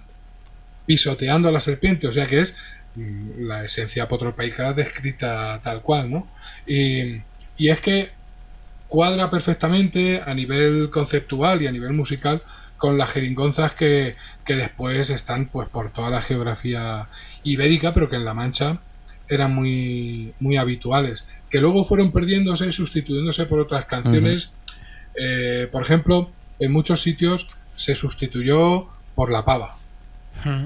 pisoteando a la serpiente. O sea que es la esencia apotropaica descrita tal cual, ¿no? Y es que cuadra perfectamente a nivel conceptual y a nivel musical con las jeringonzas que después están pues por toda la geografía ibérica, pero que en La Mancha eran muy, muy habituales, que luego fueron perdiéndose y sustituyéndose por otras canciones. Por ejemplo, en muchos sitios se sustituyó por La Pava.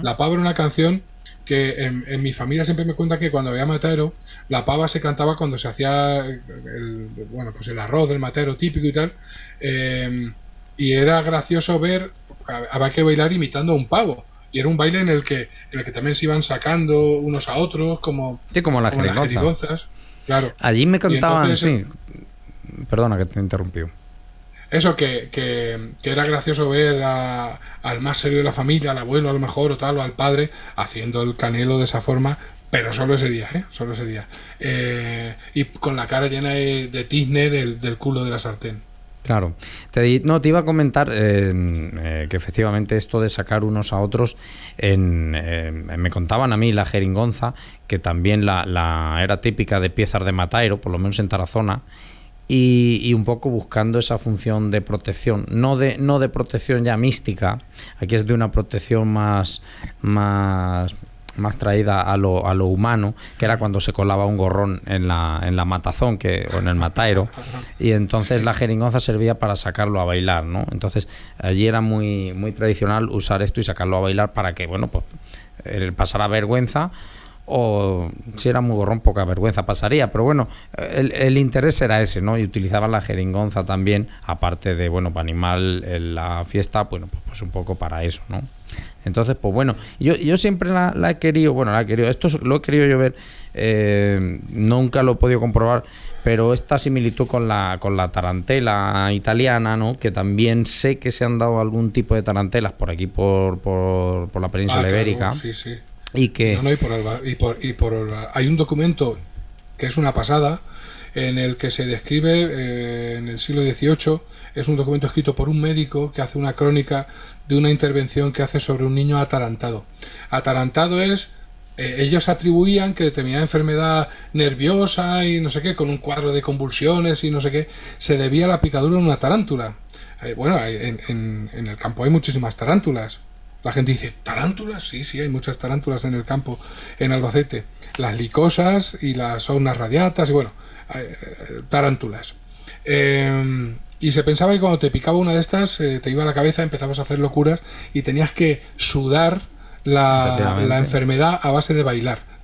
La Pava era una canción que en mi familia siempre me cuenta que cuando había matadero, la pava se cantaba cuando se hacía el arroz del matadero típico y tal, y era gracioso ver, había que bailar imitando a un pavo, y era un baile en el que también se iban sacando unos a otros como las jerigonzas. Claro. Allí me contaban, entonces, perdona que te interrumpí. Eso, que era gracioso ver al más serio de la familia, al abuelo a lo mejor o tal, o al padre, haciendo el canelo de esa forma, pero solo ese día, solo ese día. Y con la cara llena de tizne del culo de la sartén. Claro. Te iba a comentar que efectivamente esto de sacar unos a otros, me contaban a mí la jeringonza, que también la era típica de piezas de mataero, por lo menos en Tarazona, y un poco buscando esa función de protección, no de protección ya mística. Aquí es de una protección más traída a lo humano, que era cuando se colaba un gorrón en la matazón o en el mataero, y entonces la jeringonza servía para sacarlo a bailar, ¿no? Entonces allí era muy, muy tradicional usar esto y sacarlo a bailar para que, bueno, pues pasara vergüenza, o si era muy gorrón poca vergüenza pasaría, pero bueno, el interés era ese, ¿no? Y utilizaban la jeringonza también, aparte de, bueno, para animar la fiesta, bueno, pues un poco para eso, ¿no? Entonces, pues bueno, yo siempre la he querido, esto lo he querido yo ver, nunca lo he podido comprobar, pero esta similitud con la tarantela italiana, ¿no? Que también sé que se han dado algún tipo de tarantelas por aquí, por la península ibérica. Claro, sí. Y que hay un documento que es una pasada, en el que se describe en el siglo XVIII. Es un documento escrito por un médico que hace una crónica de una intervención que hace sobre un niño atarantado. Atarantado es ellos atribuían que determinada enfermedad nerviosa y no sé qué, con un cuadro de convulsiones y no sé qué, se debía a la picadura de una tarántula. Bueno, en el campo hay muchísimas tarántulas. La gente dice, ¿tarántulas? Sí, hay muchas tarántulas en el campo, en Albacete. Las licosas y las aunas radiatas, y bueno, tarántulas. Y se pensaba que cuando te picaba una de estas, te iba a la cabeza, empezabas a hacer locuras y tenías que sudar la enfermedad a base de bailar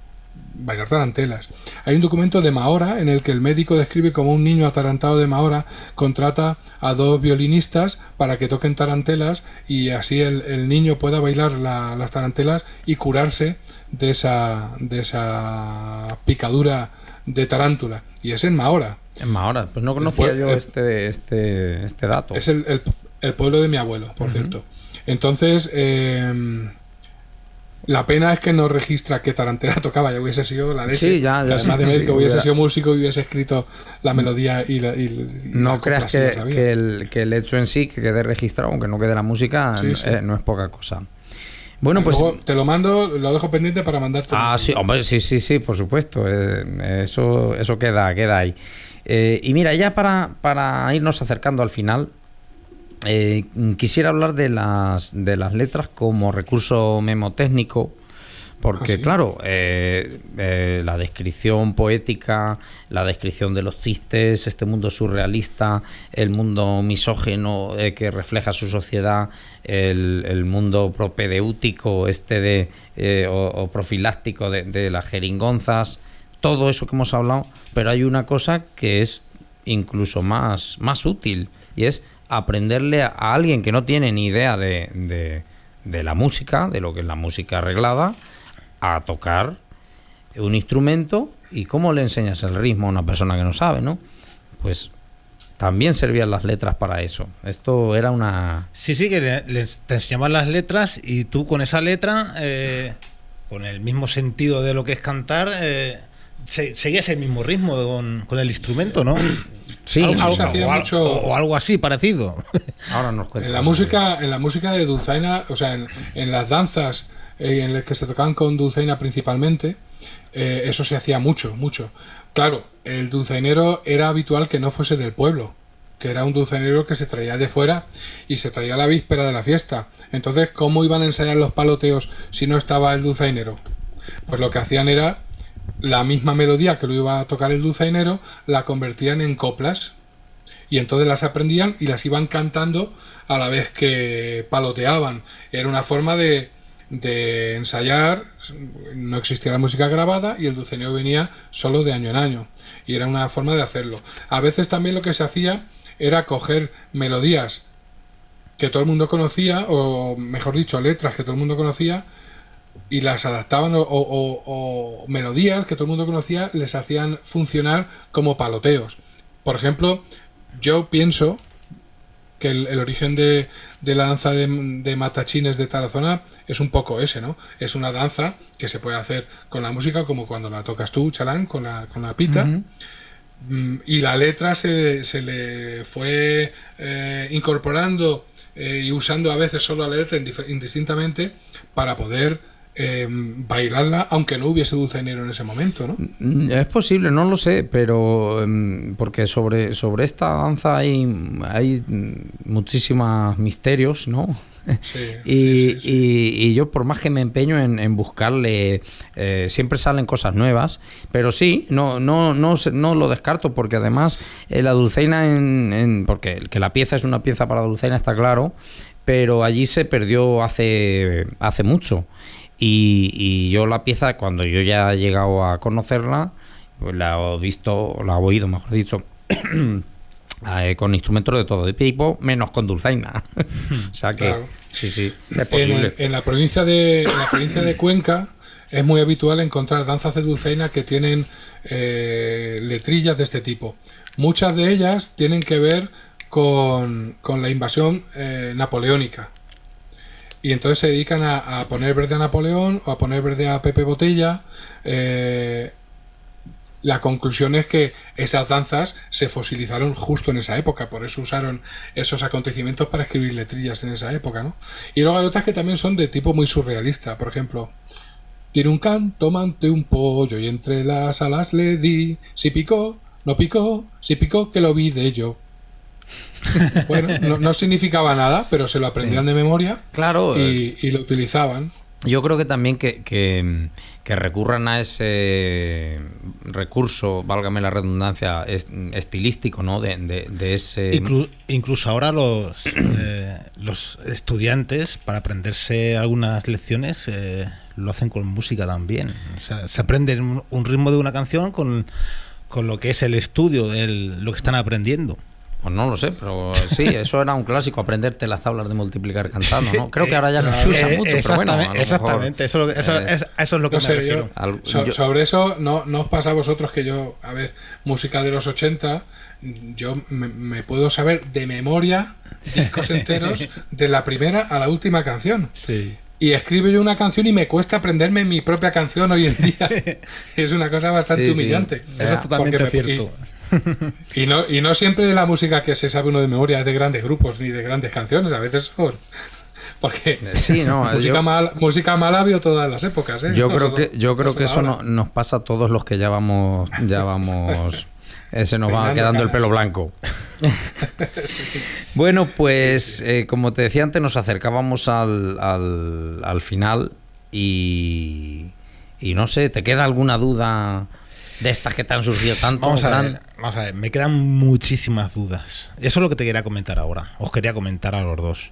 tarantelas. Hay un documento de Mahora en el que el médico describe cómo un niño atarantado de Mahora contrata a 2 violinistas para que toquen tarantelas y así el niño pueda bailar las tarantelas y curarse de esa picadura de tarántula. Y es en Mahora. En Mahora, pues no conocía yo este dato. Es el pueblo de mi abuelo, por cierto. Entonces, la pena es que no registra qué tarantela tocaba, ya hubiese sido la leche. Sí, ya además de médico, hubiese sido músico y hubiese escrito la melodía y no creas que el hecho en sí que quede registrado, aunque no quede la música, no es poca cosa. Bueno, pues luego te lo mando, lo dejo pendiente para mandarte. Sí, hombre, sí, por supuesto. Eso queda ahí. Y mira, ya para irnos acercando al final, quisiera hablar de las letras como recurso memotécnico, porque claro, la descripción poética, la descripción de los chistes, este mundo surrealista, el mundo misógino que refleja su sociedad, el mundo propedéutico o profiláctico de las jeringonzas, todo eso que hemos hablado, pero hay una cosa que es incluso más útil, y es aprenderle a alguien que no tiene ni idea de la música, de lo que es la música arreglada, a tocar un instrumento. ¿Y cómo le enseñas el ritmo a una persona que no sabe, no? Pues también servían las letras para eso. Esto era una... Sí, que te enseñaban las letras y tú con esa letra, con el mismo sentido de lo que es cantar, seguías el mismo ritmo con el instrumento, ¿no? Sí, algo así parecido. Ahora nos cuentas. En la música de dulzaina, o sea, en las danzas en las que se tocaban con dulzaina principalmente, eso se hacía mucho. Claro, el dulzainero era habitual que no fuese del pueblo, que era un dulzainero que se traía de fuera y se traía a la víspera de la fiesta. Entonces, ¿cómo iban a ensayar los paloteos si no estaba el dulzainero? Pues lo que hacían era la misma melodía que lo iba a tocar el dulzainero, la convertían en coplas y entonces las aprendían y las iban cantando a la vez que paloteaban. Era una forma de ensayar. No existía la música grabada y el dulzainero venía solo de año en año y era una forma de hacerlo. A veces también lo que se hacía era coger melodías que todo el mundo conocía, o mejor dicho, letras que todo el mundo conocía, y las adaptaban, o melodías que todo el mundo conocía les hacían funcionar como paloteos. Por ejemplo, yo pienso que el origen de la danza de matachines de Tarazona es un poco ese, ¿no? Es una danza que se puede hacer con la música, como cuando la tocas tú, Chalán, con la pita. Y la letra se le fue incorporando y usando a veces solo la letra indistintamente para poder bailarla, aunque no hubiese dulzainero en ese momento, ¿no? Es posible, no lo sé, pero porque sobre esta danza hay muchísimos misterios, ¿no? Sí. Y yo, por más que me empeño en buscarle, siempre salen cosas nuevas, pero sí, no lo descarto, porque además la dulzaina, porque que la pieza es una pieza para dulzaina está claro, pero allí se perdió hace mucho. Y yo la pieza, cuando yo ya he llegado a conocerla, pues la he oído, mejor dicho, con instrumentos de todo tipo, menos con dulzaina. O sea que claro. Sí, es posible. En la provincia de Cuenca es muy habitual encontrar danzas de dulzaina que tienen letrillas de este tipo. Muchas de ellas tienen que ver con la invasión napoleónica. Y entonces se dedican a poner verde a Napoleón o a poner verde a Pepe Botella. La conclusión es que esas danzas se fosilizaron justo en esa época, por eso usaron esos acontecimientos para escribir letrillas en esa época, ¿no? Y luego hay otras que también son de tipo muy surrealista. Por ejemplo, Tiene un canto mante un pollo y entre las alas le di. Si picó, no picó, si picó que lo vi de yo. Bueno, no significaba nada, pero se lo aprendían de memoria. Claro. Y lo utilizaban. Yo creo que también que recurran a ese recurso, válgame la redundancia, estilístico, ¿no? De ese... Incluso ahora los estudiantes, para aprenderse algunas lecciones, lo hacen con música también. O sea, se aprenden un ritmo de una canción con lo que es el estudio de lo que están aprendiendo. Pues no lo sé, pero sí, eso era un clásico, aprenderte las tablas de multiplicar cantando, ¿no? Creo que ahora ya no se usa mucho, pero bueno, a lo exactamente, mejor eso es lo que me refiero. Sobre eso, no os pasa a vosotros que yo, a ver, música de los 80, yo me puedo saber de memoria discos enteros de la primera a la última canción. Sí. Y escribo yo una canción y me cuesta aprenderme mi propia canción hoy en día. Es una cosa bastante humillante. Eso es totalmente cierto. Y no siempre la música que se sabe uno de memoria es de grandes grupos ni de grandes canciones, a veces son. Porque sí, no, música mala ha habido todas las épocas, ¿eh? Yo creo que eso nos pasa a todos los que ya vamos se nos va quedando el pelo blanco. Sí. Bueno, pues como te decía antes, nos acercábamos al final y no sé, ¿te queda alguna duda de estas que te han surgido tanto? Vamos a ver, me quedan muchísimas dudas. Eso es lo que te quería comentar ahora. Os quería comentar a los dos.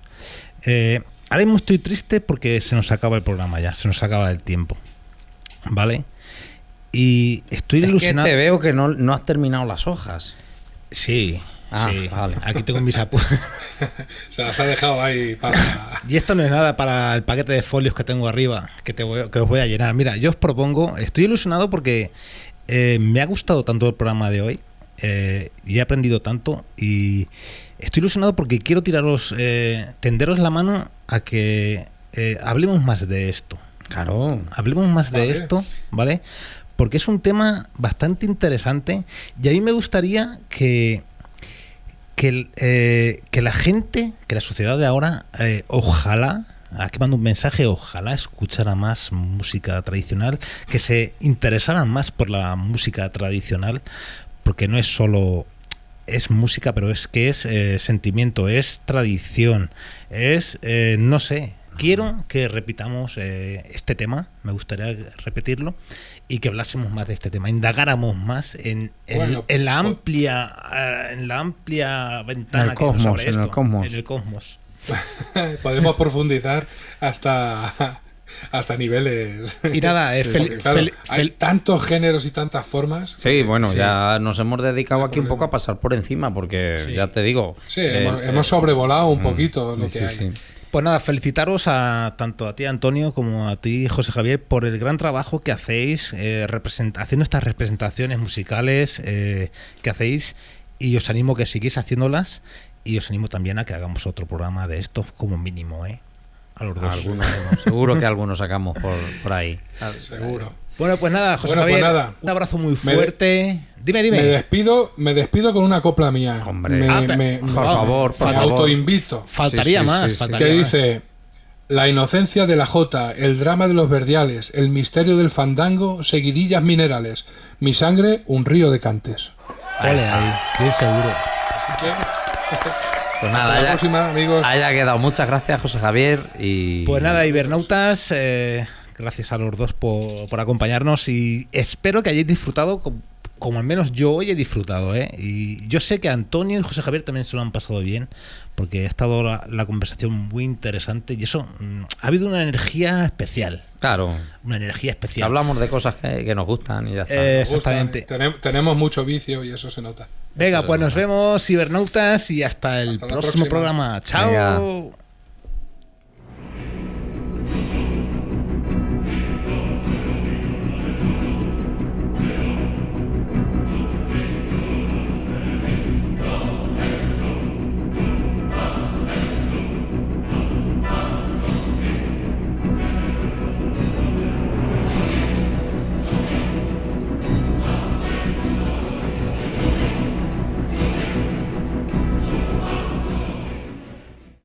Ahora mismo estoy triste porque se nos acaba el programa ya, se nos acaba el tiempo. ¿Vale? Y estoy ilusionado. Que te veo que no has terminado las hojas. Sí. Sí, vale. Aquí tengo mis apuntes. Se las ha dejado ahí para... Y esto no es nada para el paquete de folios que tengo arriba, que os voy a llenar. Mira, yo os propongo, estoy ilusionado porque me ha gustado tanto el programa de hoy y he aprendido tanto y estoy ilusionado porque quiero tenderos la mano a que hablemos más de esto. Claro. Hablemos más de esto, ¿vale? Porque es un tema bastante interesante y a mí me gustaría que la gente, que la sociedad de ahora, ojalá, aquí mando un mensaje, ojalá escuchara más música tradicional, que se interesaran más por la música tradicional, porque no es solo... es música, pero es que es sentimiento, es tradición, es, no sé, quiero que repitamos este tema, me gustaría repetirlo, y que hablásemos más de este tema, indagáramos más en la amplia ventana que nos abre esto, en el cosmos. Podemos profundizar hasta niveles. Y nada, hay tantos géneros y tantas formas. Sí, bueno, ya nos hemos dedicado aquí un poco a pasar por encima, porque ya te digo. Sí, hemos sobrevolado un poquito lo que hay. Sí. Pues nada, felicitaros tanto a ti, Antonio, como a ti, José Javier, por el gran trabajo que hacéis haciendo estas representaciones musicales que hacéis, y os animo a que sigáis haciéndolas y os animo también a que hagamos otro programa de estos como mínimo, a los dos. Seguro que algunos sacamos por ahí. Seguro. Bueno, pues nada, José Javier, un abrazo muy fuerte. Dime. Me despido con una copla mía. Hombre, por favor. Me autoinvito. Faltaría más. Que dice: la inocencia de la jota, el drama de los verdiales, el misterio del fandango, seguidillas minerales. Mi sangre, un río de cantes. Ole, ahí, bien seguro. Así que... Pues nada, hasta la próxima, amigos. Haya quedado. Muchas gracias, José Javier. Pues nada, Ibernautas, gracias a los dos por acompañarnos y espero que hayáis disfrutado como al menos yo hoy he disfrutado, y yo sé que Antonio y José Javier también se lo han pasado bien, porque ha estado la conversación muy interesante y eso, ha habido una energía especial. Claro. Una energía especial. Hablamos de cosas que nos gustan y ya está. Exactamente. Tenemos mucho vicio y eso se nota. Venga, pues nos vemos, cibernautas, y hasta el próximo programa. Chao. Venga.